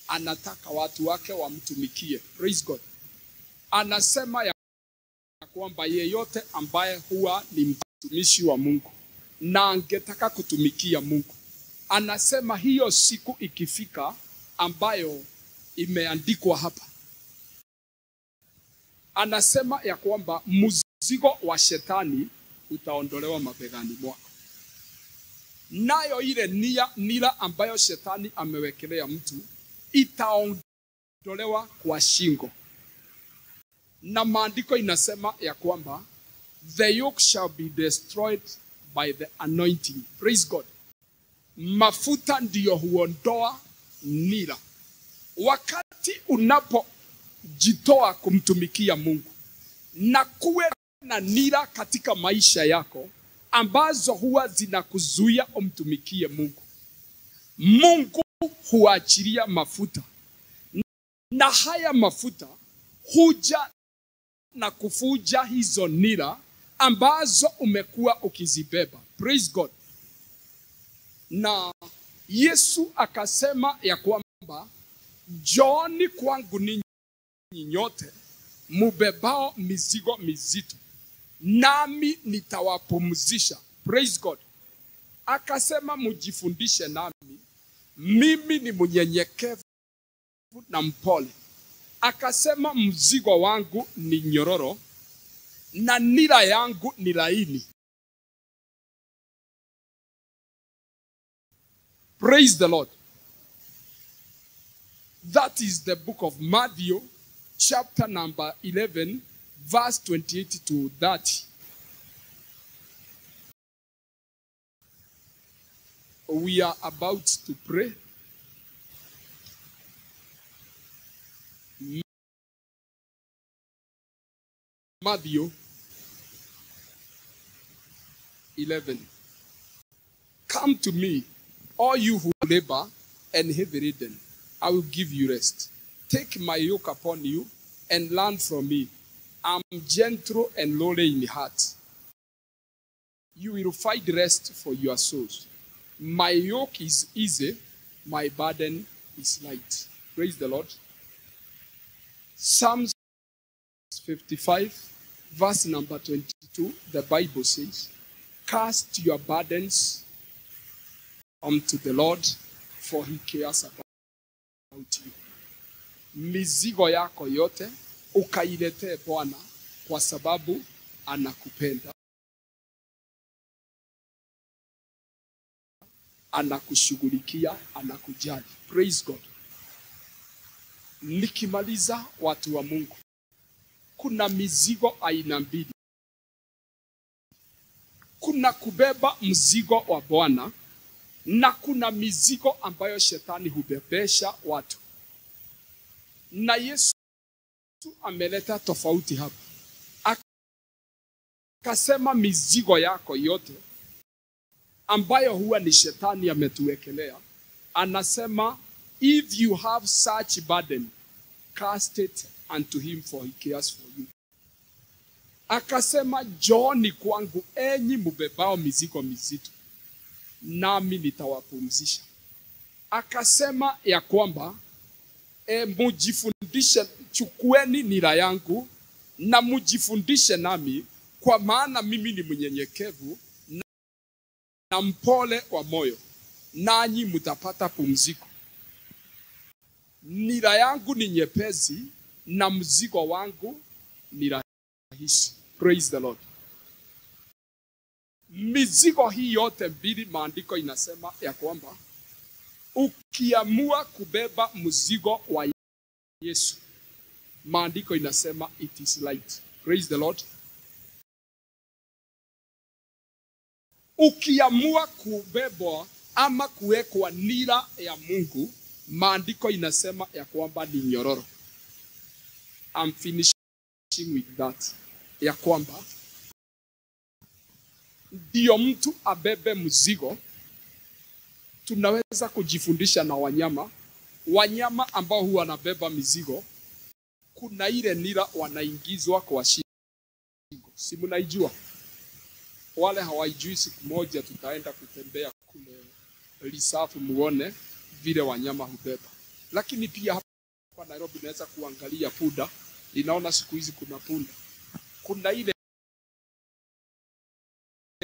anataka watu wake wamtumikie. Praise God. Anasema ya kwamba yeyote ambaye huwa ni mtumishi wa Mungu na angetaka kutumikia Mungu, anasema hiyo siku ikifika ambayo imeandikwa hapa, anasema ya kwamba mzigo wa shetani utaondolewa mabegani mwako. Nayo ile nira ambayo shetani amewekelea mtu itaondolewa kwa shingo. Na maandiko inasema ya kwamba the yoke shall be destroyed by the anointing. Praise God. Mafuta ndiyo huondoa nira. Wakati unapojitoa kumtumikia Mungu na kuwe na nira katika maisha yako ambazo huwa zinakuzuia umtumikie Mungu, Mungu huachilia mafuta, na haya mafuta huja na kufuja hizo nira ambazo umekuwa ukizibeba. Praise God. Na Yesu akasema ya kwamba njooni kwangu ninyi nyote mubebao mizigo mizito, nami nitawapumzisha. Praise God. Akasema mujifundishe nami, mimi ni mnyenyekevu na mpole. Akasema mzigo wangu ni nyororo na nira yangu ni laini. Praise the Lord. That is the book of Matthew, chapter number 11, verse 28 to 30. We are about to pray. Matthew 11. Come to me, all you who labor and heavy laden, I will give you rest. Take my yoke upon you and learn from me. I am gentle and lowly in heart. You will find rest for your souls. My yoke is easy, my burden is light. Praise the Lord. Psalms 55, verse number 22, the Bible says, cast your burdens unto the Lord, for he cares about you. Mizigo yako yote ukailetee Bwana, kwa sababu anakupenda, anakushughulikia, anakujali. Praise God. Nikimaliza, watu wa Mungu, kuna mizigo aina mbili. Kuna kubeba mzigo wa Bwana na kuna mizigo ambayo shetani hubebesha watu. Na Yesu ameleta tofauti hapa. Akasema mizigo yako yote ambayo huwa ni shetani ametuwekelea, anasema if you have such burden, cast it unto him, for he cares for you. Akasema njooni kwangu enyi mubebao mizigo mizito, nami nitawapumzisha. Akasema ya kwamba mujifundishe, chukueni nira yangu na mujifundishe nami, kwa maana mimi ni mnyenyekevu na mpole wa moyo, nanyi mutapata pumziko. Nira yangu ni nyepesi na mzigo wangu ni rahisi. Praise the Lord. Mizigo hii yote mbili, maandiko inasema ya kwamba ukiamua kubeba mzigo wa Yesu, maandiko inasema it is light. Praise the Lord. Ukiamua kubebwa ama kuwekwa nira ya Mungu, maandiko inasema ya kwamba ni nyororo. I'm finishing with that. Ya kwamba ndio mtu abebe mzigo. Tunaweza kujifundisha na wanyama ambao huwa wanabeba mizigo. Kuna ile nira wanaingizwa kwa shingo. Si mnaijua? Wale hawaijui, siku moja tutaenda kutembea kule Lisafu muone vile wanyama hubeba. Lakini pia hapa Nairobi naweza kuangalia punda. Ninaona siku hizi kuna punda. Kuna ile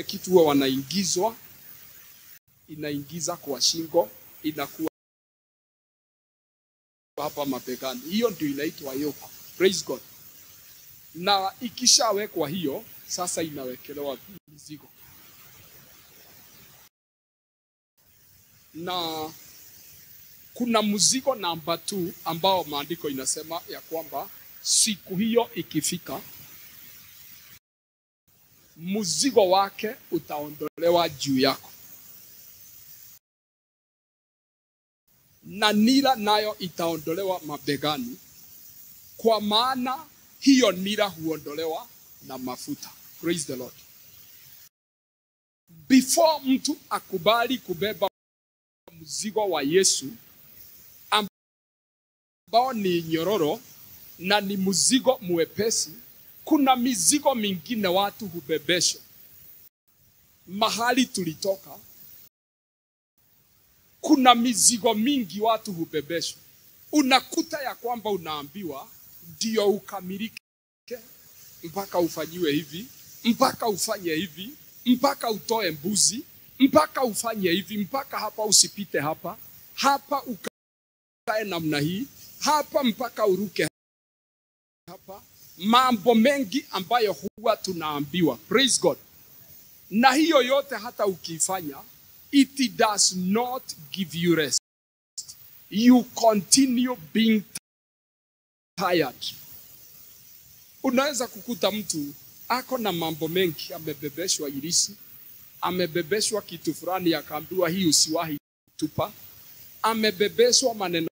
kitu huwa wanaingizwa inaingiza kwa shingo, inakuwa hapa mabegani. Hiyo ndio inaitwa yoke. Praise God. Na ikishawekwa hiyo, sasa inawekelewa mizigo. Na kuna mzigo namba 2 ambao maandiko inasema ya kwamba siku hiyo ikifika, mzigo wake utaondolewa juu yako. Na nira nayo itaondolewa mabegani, kwa maana hiyo nira huondolewa na mafuta. Praise the Lord. Before mtu akubali kubeba mzigo wa Yesu ambao ni nyororo na ni mzigo mwepesi, kuna mizigo mingine watu hubebeshwa. Mahali tulitoka, kuna mizigo mingi watu hubebeshwa. Unakuta ya kwamba unaambiwa ndio ukamilike, mpaka ufanyiwe hivi, mpaka ufanye hivi, mpaka utoe mbuzi, mpaka ufanye hivi, mpaka hapa usipite hapa, hapa ukae namna hii, hapa mpaka uruke hapa. Mambo mengi ambayo huwa tunaambiwa. Praise God. Na hiyo yote hata ukifanya, it does not give you rest. You continue being tired. Unaweza kukuta mtu ako na mambo mengi, amebebeshwa irisi, amebebeshwa kitu fulani akaambiwa hii usiwahi tupa, amebebeshwa maneno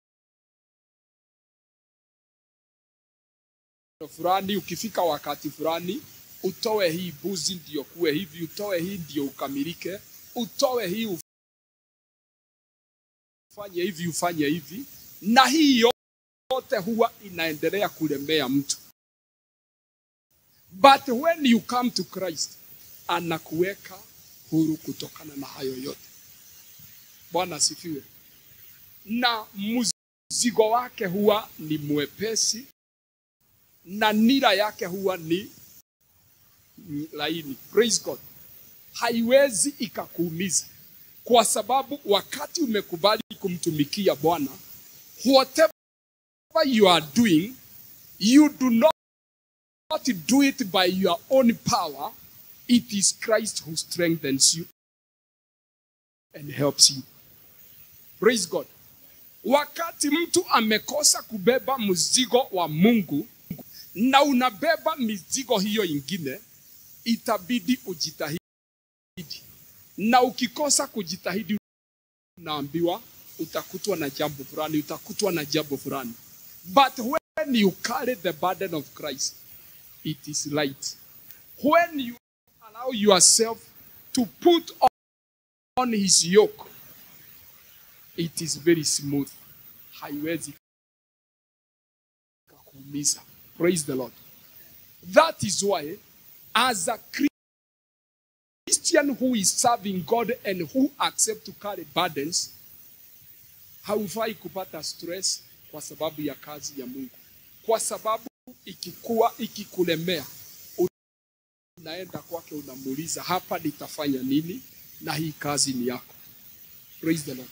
fulani, ukifika wakati fulani utoe hii buzi ndio kuwe hivi, utoe hii ndio ukamilike, utoe hii ufanye hivi, ufanye hivi, na hii yote huwa inaendelea kulemea mtu. But when you come to Christ, anakuweka huru kutokana na hayo yote. Bwana asifiwe. Na mzigo wake huwa ni mwepesi, na nira yake huwa ni laini. Praise God. Haiwezi ikakuumiza, kwa sababu wakati umekubali kumtumikia Bwana, whatever you are doing, you do not do it by your own power. It is Christ who strengthens you and helps you. Praise God. Wakati mtu amekosa kubeba mzigo wa Mungu na unabeba mizigo hiyo ingine, itabidi ujitahidi. Na ukikosa kujitahidi, unaambiwa utakutwa na jambo fulani, utakutwa na jambo fulani. But when you carry the burden of Christ, it is light. When you allow yourself to put on his yoke, it is very smooth. Haiwezi kukuumiza. Praise the Lord. That is why, as a Christian who is serving God and who accept to carry burdens, haufai kupata stress kwa sababu ya kazi ya Mungu. Kwa sababu ikikulemea, unaenda kwake, unamuuliza, hapa nitafanya nini, na hii kazi ni yako. Praise the Lord.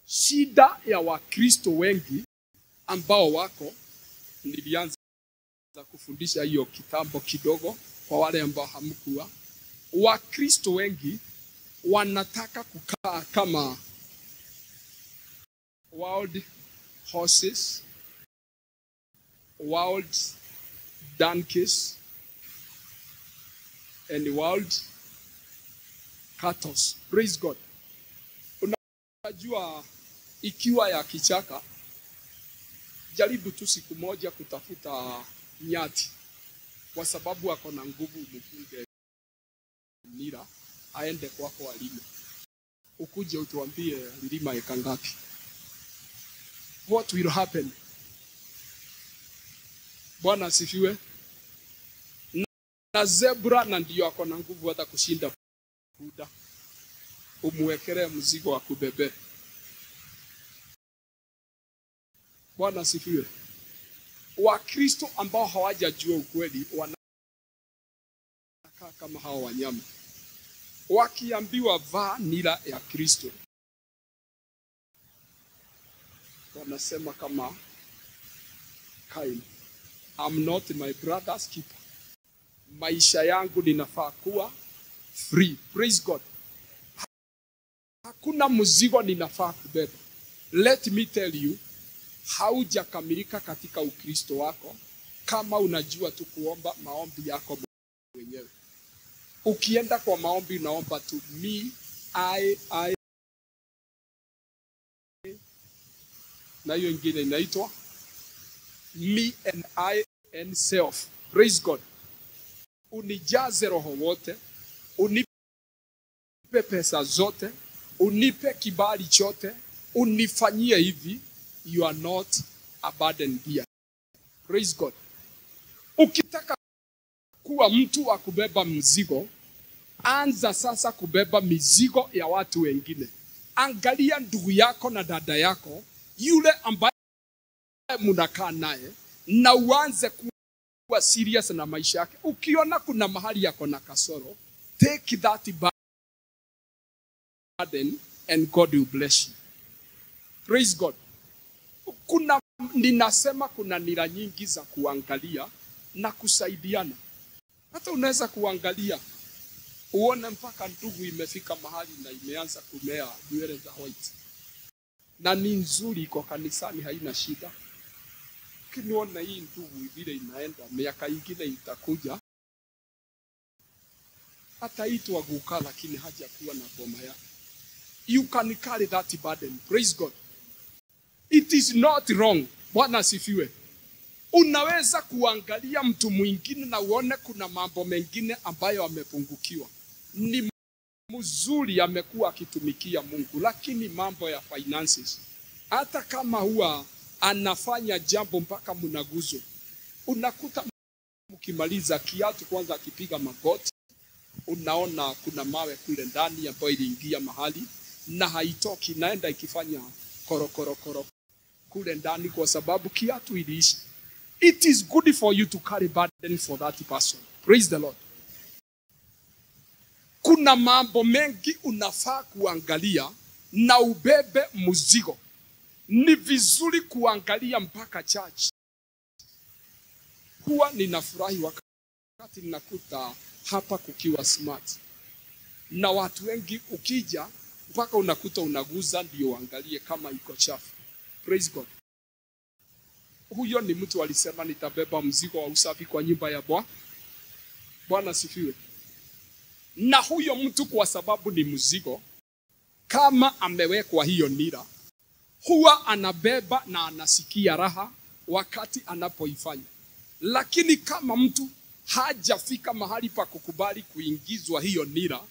Shida ya Wakristo wengi ambao wako, nilianza kufundisha hiyo kitambo kidogo kwa wale ambao hamkuwa. Wakristo wengi wanataka kukaa kama wild horses, wild donkeys, and wild cattle. Praise God. Unajua, ikiwa ya kichaka, jaribu tu siku moja kutafuta nyati, kwa sababu ako na nguvu, mfunge nira aende kwako alime. Ukuje utuambie lilima eka ngapi. What will happen? Bwana asifiwe. Na zebra na ndio ako na nguvu hata kushinda punda. Umwekere mzigo wa kubebe. Bwana asifiwe. Wakristo ambao hawajajua ukweli wanakaa kama hao wanyama. wakiambiwa vaa nira ya Kristo, wanasema kama Kaini, I'm not my brother's keeper. Maisha yangu ninafaa kuwa free. Praise God. Hakuna mzigo ninafaa kubeba. Let me tell you, haujakamilika katika Ukristo wako kama unajua tu kuomba maombi yako mwenyewe. Ukienda kwa maombi unaomba tu me, I, na hiyo ingine inaitwa me and I and self. Praise God. Unijaze roho wote, unipe pesa zote, unipe kibali chote, unifanyie hivi. You are not a burden here. Praise God. Ukitaka kuwa mtu wa kubeba mzigo, anza sasa kubeba mizigo ya watu wengine. Angalia ndugu yako na dada yako, yule ambaye mnakaa naye, na uanze kuwa serious na maisha yake. Ukiona kuna mahali yako na kasoro, take that burden and God will bless you. Praise God. Ninasema kuna nira nyingi za kuangalia na kusaidiana. Hata unaweza kuangalia uone mpaka ndugu imefika mahali na imeanza kumea nywele za white, na ni nzuri, iko kanisani, haina shida. Ukiniona hii ndugu vile inaenda, miaka ingine itakuja ataitwa guka, lakini hajakuwa na boma yake. You can carry that burden. Praise God. It is not wrong. Bwana asifiwe. Unaweza kuangalia mtu mwingine na uone kuna mambo mengine ambayo amepungukiwa. Ni mzuri amekuwa akitumikia Mungu, lakini mambo ya finances, hata kama huwa anafanya jambo mpaka mnaguzo, unakuta mkimaliza kiatu kwanza akipiga magoti, unaona kuna mawe kule ndani ambayo iliingia mahali na haitoki, naenda ikifanya korokoro kule ndani kwa sababu kiatu iliisha. It is good for you to carry burden for that person. Praise the Lord. Kuna mambo mengi unafaa kuangalia na ubebe mzigo. Ni vizuri kuangalia mpaka church. Huwa ninafurahi wakati ninakuta hapa kukiwa smart, na watu wengi ukija mpaka unakuta unaguza ndio uangalie kama iko chafu. Praise God. Huyo ni mtu alisema nitabeba mzigo wa usafi kwa nyumba ya Bwana. Bwana sifiwe. Na huyo mtu kwa sababu ni mzigo, kama amewekwa hiyo nira, huwa anabeba na anasikia raha wakati anapoifanya. Lakini kama mtu hajafika mahali pa kukubali kuingizwa hiyo nira,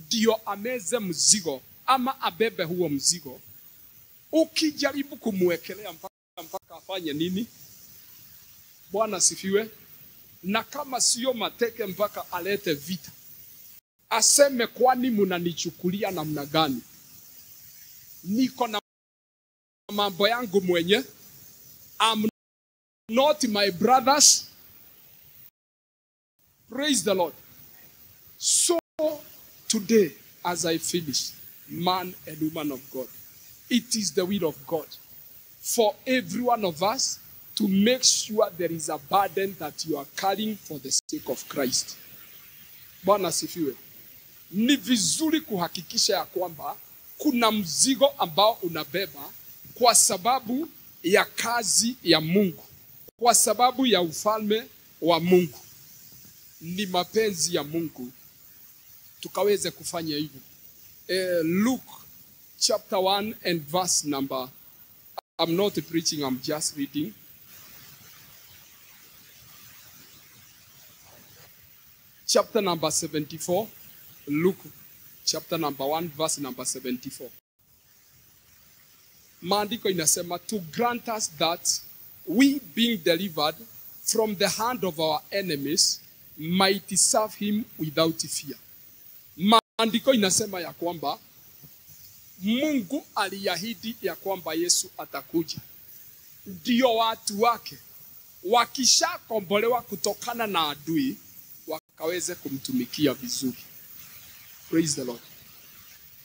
ndio ameze mzigo ama abebe huo mzigo, ukijaribu kumwekelea mpaka afanye nini? Bwana sifiwe. Na kama sio mateke mpaka alete vita, aseme kwani mnanichukulia namna gani? Niko na mambo yangu mwenye. I'm not my brothers. Praise the Lord. So today, as I finish, man and woman of God, it is the will of God for every one of us to make sure there is a burden that you are carrying for the sake of Christ. Bwana sifiwe. Ni vizuri kuhakikisha ya kwamba kuna mzigo ambao unabeba kwa sababu ya kazi ya Mungu, kwa sababu ya ufalme wa Mungu. Ni mapenzi ya Mungu tukaweze kufanya hivyo. Luke chapter 1 and verse number, I'm not preaching, I'm just reading. Chapter number 74. Luke chapter number 1 verse number 74. Maandiko inasema, to grant us that we being delivered from the hand of our enemies might serve him without fear. Maandiko inasema ya kwamba Mungu aliahidi ya kwamba Yesu atakuja, ndio watu wake wakishakombolewa kutokana na adui wakaweze kumtumikia vizuri. Praise the Lord.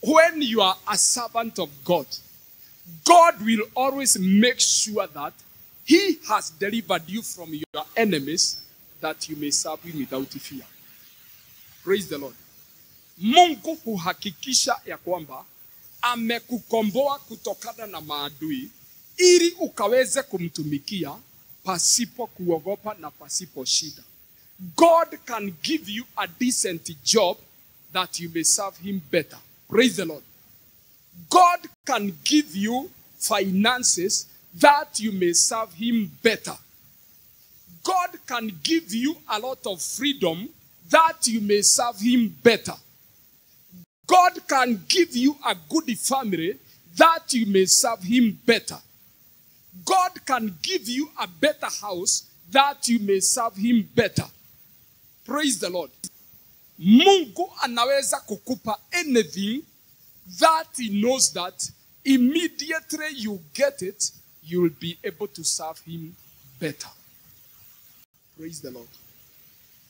When you are a servant of God, God will always make sure that He has delivered you from your enemies, that you may serve Him without fear. Praise the Lord. Mungu huhakikisha ya kwamba amekukomboa kutokana na maadui ili ukaweze kumtumikia pasipo kuogopa na pasipo shida. God can give you a decent job that you may serve Him better. Praise the Lord. God can give you finances that you may serve Him better. God can give you a lot of freedom that you may serve Him better. God can give you a good family that you may serve Him better. God can give you a better house that you may serve Him better. Praise the Lord. Mungu anaweza kukupa anything that He knows that immediately you get it, you will be able to serve Him better. Praise the Lord.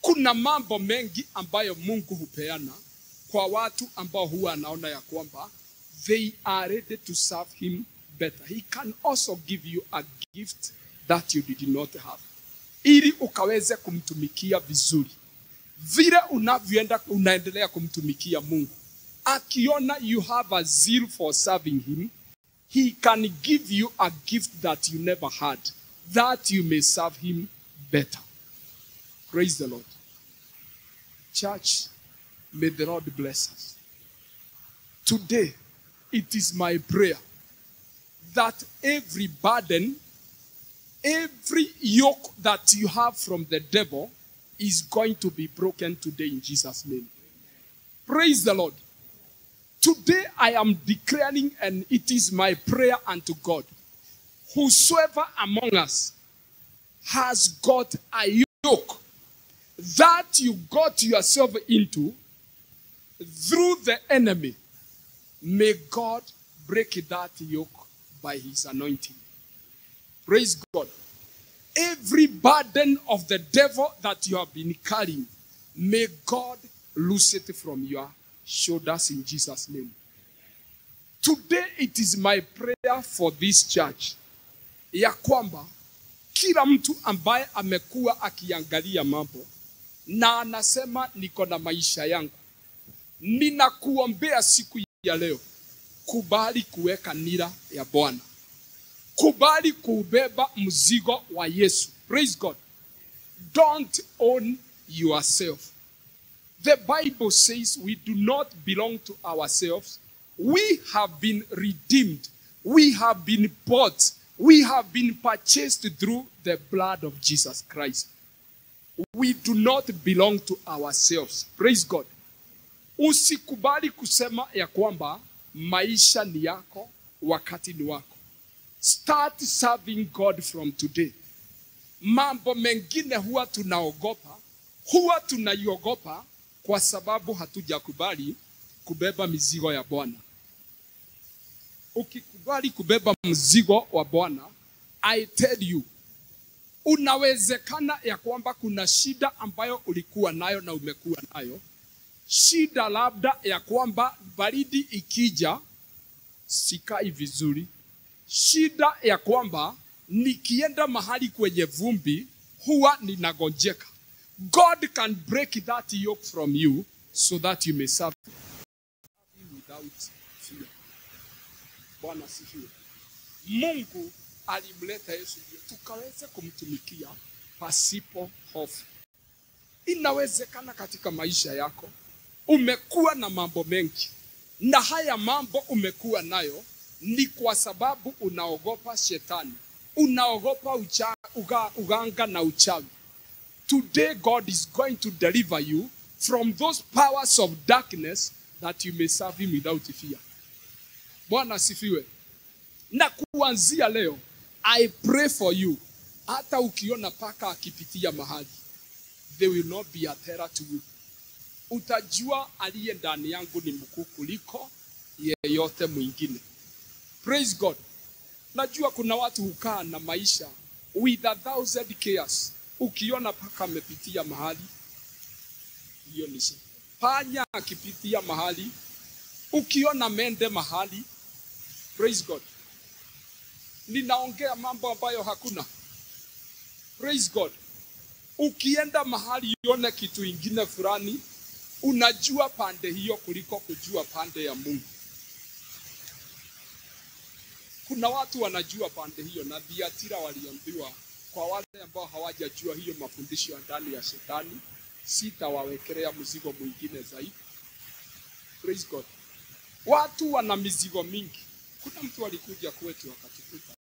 Kuna mambo mengi ambayo Mungu hupeana kwa watu ambao huwa anaona ya kwamba they are ready to serve Him better. He can also give you a gift that you did not have, ili ukaweze kumtumikia vizuri. Vile unaendelea kumtumikia Mungu, akiona you have a zeal for serving Him, He can give you a gift that you never had, that you may serve Him better. Praise the Lord. Church, may the Lord bless us. Today, it is my prayer that every burden, every yoke that you have from the devil is going to be broken today in Jesus' name. Praise the Lord. Today I am declaring, and it is my prayer unto God, whosoever among us has got a yoke that you got yourself into through the enemy, may God break that yoke by His anointing. Praise God. Every burden of the devil that you have been carrying, may God loose it from your shoulders in Jesus' name. Today it is my prayer for this church, ya kwamba kila mtu ambaye amekuwa akiangalia mambo na anasema niko na maisha yangu, ninakuombea siku ya leo, kubali kuweka nira ya Bwana. Kubali kubeba mzigo wa Yesu. Praise God. Don't own yourself. The Bible says we do not belong to ourselves. We have been redeemed. We have been bought. We have been purchased through the blood of Jesus Christ. We do not belong to ourselves. Praise God. Usikubali kusema ya kwamba maisha ni yako, wakati ni wako. Start serving God from today. Mambo mengine huwa tunaiogopa kwa sababu hatujakubali kubeba mizigo ya Bwana. Ukikubali kubeba mzigo wa Bwana, I tell you, unawezekana ya kwamba kuna shida ambayo ulikuwa nayo na umekuwa nayo. Shida labda ya kwamba baridi ikija sikai vizuri. Shida ya kwamba nikienda mahali kwenye vumbi huwa ninagonjeka. God can break that yoke from you so that you may serve without fear. Bwana sifiwe. Mungu alimleta Yesu tukaweze kumtumikia pasipo hofu. Inawezekana katika maisha yako umekuwa na mambo mengi, na haya mambo umekuwa nayo ni kwa sababu unaogopa shetani, unaogopa uganga na uchawi. Today God is going to deliver you from those powers of darkness that you may serve Him without fear. Bwana sifiwe. Na kuanzia leo, I pray for you, hata ukiona paka akipitia mahali, they will not be a terror to you. Utajua aliye ndani yangu ni mkuu kuliko yeyote mwingine. Praise God. Najua kuna watu hukaa na maisha with 1,000 cares. Ukiona paka amepitia mahali, hiyo ni shida. panya akipitia mahali, ukiona mende mahali, praise God. Ninaongea mambo ambayo hakuna. Praise God. Ukienda mahali uone kitu ingine fulani, unajua pande hiyo kuliko kujua pande ya Mungu. Kuna watu wanajua pande hiyo, na Thiatira waliambiwa kwa wale ambao hawajajua hiyo mafundisho ya ndani ya shetani, sitawawekelea mzigo mwingine zaidi. Praise God. Watu wana mizigo mingi. Kuna mtu alikuja kwetu akatukuta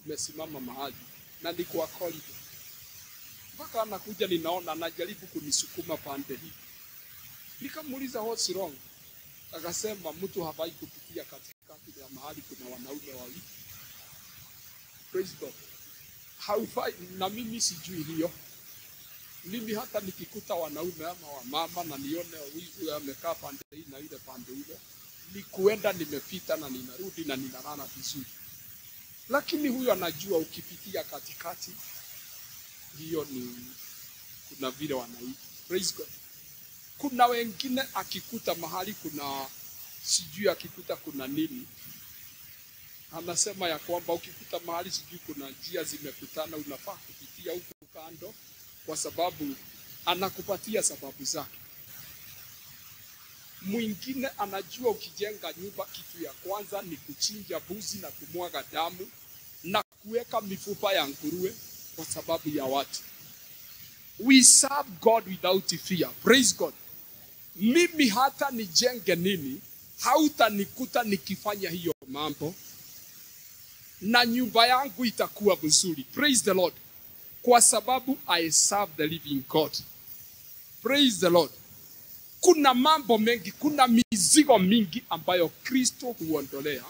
tumesimama mahali na ni kwa corridor. Mpaka anakuja ninaona anajaribu kunisukuma pande hii. Nikamuuliza what's wrong? Akasema mtu hafai kupitia katikati ya mahali kuna wanaume wawili. Praise God. Haufai, na mimi sijui hiyo. Mimi hata nikikuta wanaume ama wamama na nione huyu amekaa pande hii na ile pande ile, ni kuenda nimepita na ninarudi na ninalala vizuri. Lakini huyu anajua ukipitia katikati, hiyo ni kuna vile wanaishi. Praise God. Kuna wengine akikuta mahali kuna sijui akikuta kuna nini, anasema ya kwamba ukikuta mahali sijui kuna njia zimekutana unafaa kupitia huko kando, kwa sababu anakupatia sababu zake. Mwingine anajua ukijenga nyumba kitu ya kwanza ni kuchinja mbuzi na kumwaga damu na kuweka mifupa ya nguruwe kwa sababu ya watu. We serve God without fear. Praise God. Mimi hata nijenge nini, hautanikuta nikifanya hiyo mambo, na nyumba yangu itakuwa mzuri. Praise the Lord. Kwa sababu I serve the living God. Praise the Lord. Kuna mambo mengi, kuna mizigo mingi ambayo Kristo huondolea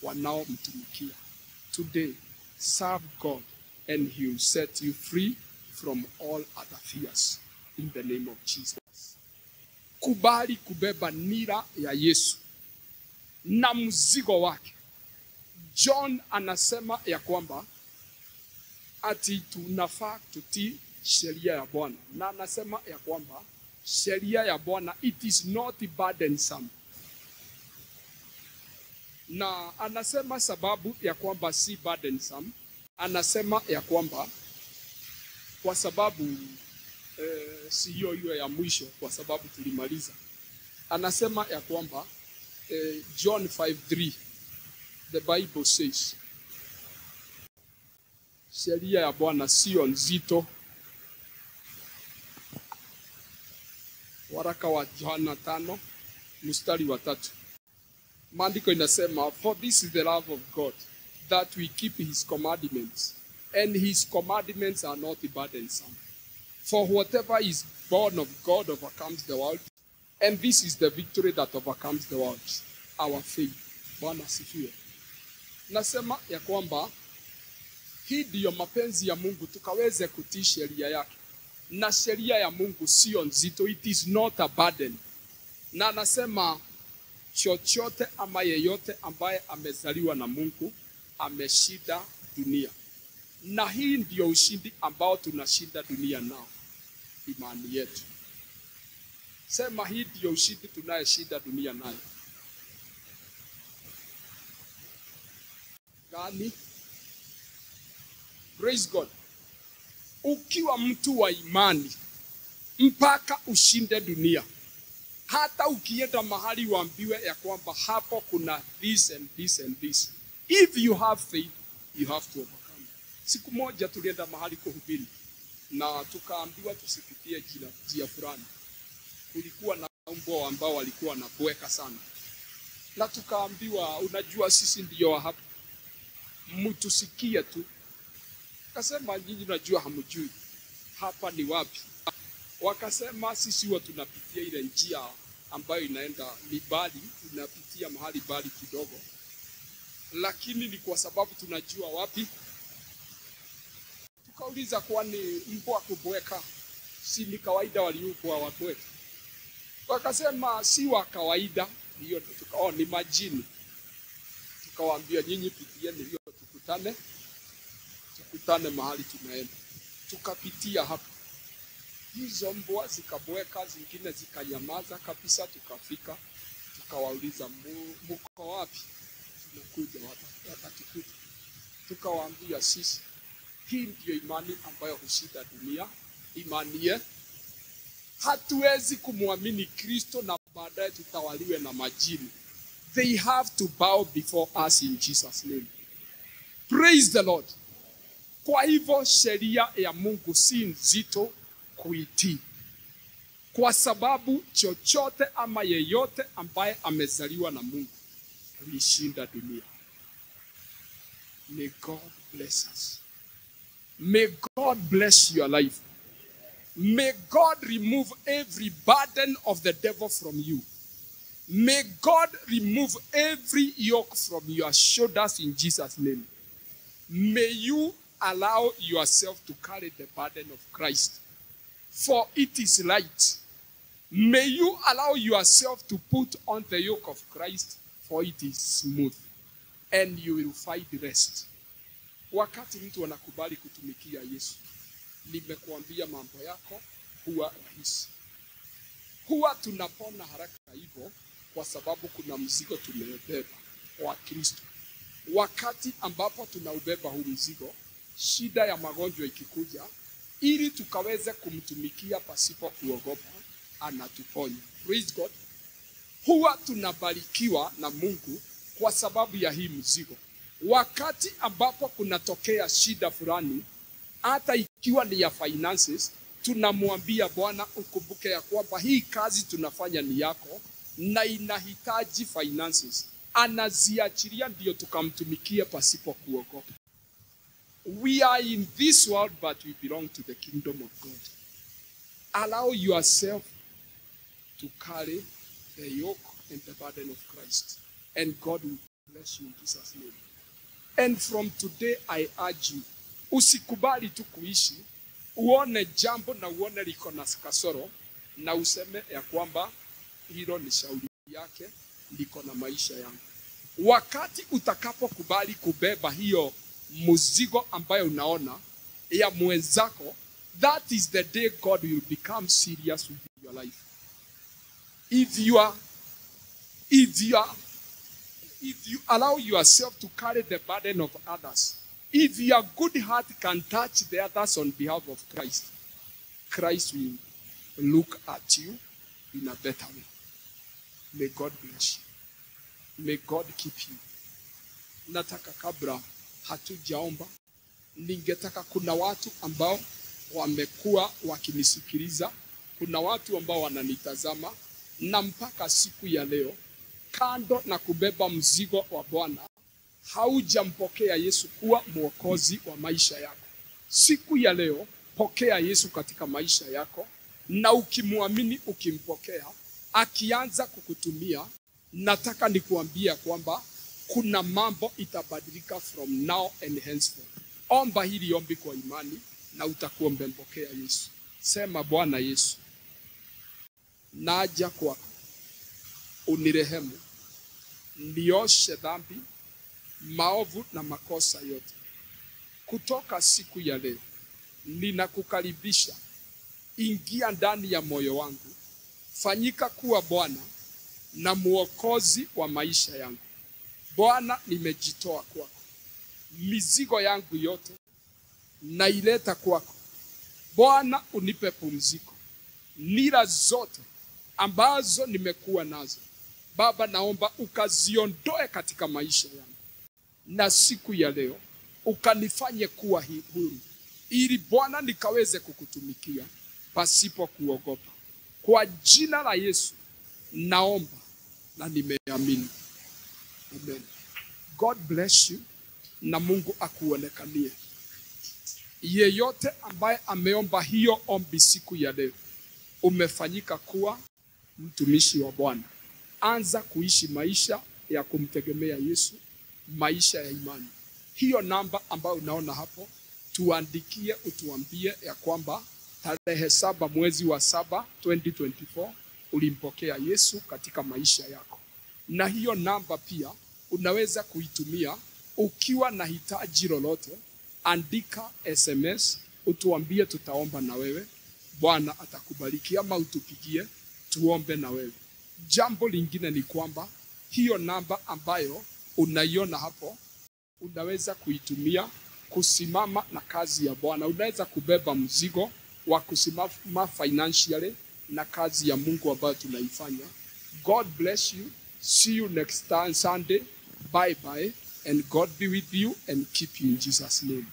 wanaomtumikia. Today, serve God and he will set you free from all other fears in the name of Jesus. Kubali kubeba nira ya Yesu na mzigo wake. John anasema ya kwamba ati tunafaa tutii sheria ya Bwana, na anasema ya kwamba sheria ya Bwana it is not burdensome. Na anasema sababu ya kwamba si burdensome, anasema ya kwamba kwa sababu si hiyo ya mwisho, kwa sababu tulimaliza. Anasema ya kwamba John 5:3 the Bible says sheria ya Bwana sio nzito. Waraka wa Yohana 5 mstari wa 3. Maandiko inasema for this is the love of God, that we keep his commandments, and his commandments are not burdensome. For whatever is born of God overcomes the world, and this is the victory that overcomes the world, our faith. Bwana sifiwe. Nasema ya kwamba hii ndiyo mapenzi ya Mungu, tukaweze kutii sheria yake. Na sheria ya Mungu sio nzito, it is not a burden. Na anasema chochote ama yeyote ambaye amezaliwa na Mungu ameshinda dunia. Na hii ndiyo ushindi ambao tunashinda dunia nao, imani yetu. Sema hii ndiyo ushindi tunayeshinda dunia nayo. Gani? Praise God. Ukiwa mtu wa imani mpaka ushinde dunia, hata ukienda mahali uambiwe ya kwamba hapo kuna this and this and this, if you have faith you have to overcome. Siku moja tulienda mahali kuhubiri na tukaambiwa tusipitie njia fulani. Kulikuwa na mbwa ambao walikuwa na bweka sana, na tukaambiwa unajua sisi ndio hapa, mtusikie tu. Kasema nyinyi najua hamjui hapa ni wapi. Wakasema sisi huwa tunapitia ile njia ambayo inaenda mbali, tunapitia mahali bali kidogo, lakini ni kwa sababu tunajua wapi. Tukauliza kwani mbwa kubweka si ni kawaida waliumbwa wabweka? Wakasema si wa kawaida, hiyo tukao ni majini. Tukawaambia nyinyi pitieni hiyo, tukutane mahali tunaenda. Tukapitia hapo. Hizo mbwa zikabweka, zingine zikanyamaza kabisa. Tukafika tukawauliza, mko wapi? Tumekuja, watatukuta. Tukawaambia sisi, hii ndio imani ambayo hushinda dunia. Imani ye hatuwezi kumwamini Kristo na baadaye tutawaliwe na majini. They have to bow before us in Jesus' name. Praise the Lord. Kwa hivyo sheria ya Mungu si nzito kuitii, kwa sababu chochote ama yeyote ambaye amezaliwa na Mungu huishinda dunia. May God bless us. May God bless your life. May God remove every burden of the devil from you. May God remove every yoke from your shoulders in Jesus' name. May you allow yourself to carry the burden of Christ, for it is right. May you allow yourself to put on the yoke of Christ, for it is smooth, and you will find rest. Wakati mtu anakubali kutumikia Yesu, nimekuambia mambo yako huwa rahisi. Huwa tunapona haraka hivyo kwa sababu kuna mzigo tumebeba wa Kristo. Wakati ambapo tunaubeba huu mzigo, shida ya magonjwa ikikuja, ili tukaweze kumtumikia pasipo kuogopa, anatuponya. Praise God. Huwa tunabarikiwa na Mungu kwa sababu ya hii mzigo. Wakati ambapo kunatokea shida fulani, hata ikiwa ni ya finances, tunamwambia Bwana, ukumbuke ya kwamba hii kazi tunafanya ni yako na inahitaji finances. Anaziachilia ndio tukamtumikia pasipo kuogopa. We are in this world, but we belong to the kingdom of God. Allow yourself to carry the yoke and the burden of Christ, and God will bless you in Jesus' name. And from today, I urge you, usikubali tu kuishi, uone jambo na uone liko na kasoro, na useme ya kwamba hilo ni shauri yake, liko na maisha yangu. Wakati utakapokubali kubeba hiyo mzigo ambayo unaona ya mwenzako, that is the day God will become serious with your life. If you allow yourself to carry the burden of others, if your good heart can touch the others on behalf of Christ, Christ will look at you in a better way. May God bless you. May God keep you. Nataka kabla hatujaomba, ningetaka, kuna watu ambao wamekuwa wakinisikiliza, kuna watu ambao wananitazama, na mpaka siku ya leo, kando na kubeba mzigo wa Bwana, haujampokea Yesu kuwa mwokozi wa maisha yako. Siku ya leo, pokea Yesu katika maisha yako, na ukimwamini, ukimpokea, akianza kukutumia, nataka nikuambia kwamba kuna mambo itabadilika from now and henceforth. Omba hili ombi kwa imani na utakuwa umempokea Yesu. Sema, Bwana Yesu, naja kwako, unirehemu, nioshe dhambi, maovu na makosa yote. Kutoka siku ya leo, ninakukaribisha, ingia ndani ya moyo wangu, fanyika kuwa Bwana na mwokozi wa maisha yangu. Bwana, nimejitoa kwako, mizigo yangu yote naileta kwako. Bwana, unipe pumziko. Nira zote ambazo nimekuwa nazo, Baba, naomba ukaziondoe katika maisha yangu, na siku ya leo ukanifanye kuwa huru, ili Bwana nikaweze kukutumikia pasipo kuogopa. Kwa jina la Yesu naomba na nimeamini. Amen. God bless you, na Mungu akuonekanie. Yeyote ambaye ameomba hiyo ombi siku ya leo, umefanyika kuwa mtumishi wa Bwana. Anza kuishi maisha ya kumtegemea Yesu, maisha ya imani. Hiyo namba ambayo unaona hapo, tuandikie, utuambie ya kwamba tarehe 7 mwezi wa 7 2024 ulimpokea Yesu katika maisha yako. Na hiyo namba pia unaweza kuitumia ukiwa na hitaji lolote. Andika SMS, utuambie, tutaomba na wewe. Bwana atakubariki, ama utupigie tuombe na wewe. Jambo lingine ni kwamba hiyo namba ambayo unaiona hapo unaweza kuitumia kusimama na kazi ya Bwana. Unaweza kubeba mzigo wa kusimama financially na kazi ya Mungu ambayo tunaifanya. God bless you. See you next time Sunday. Bye bye, and God be with you and keep you in Jesus' name.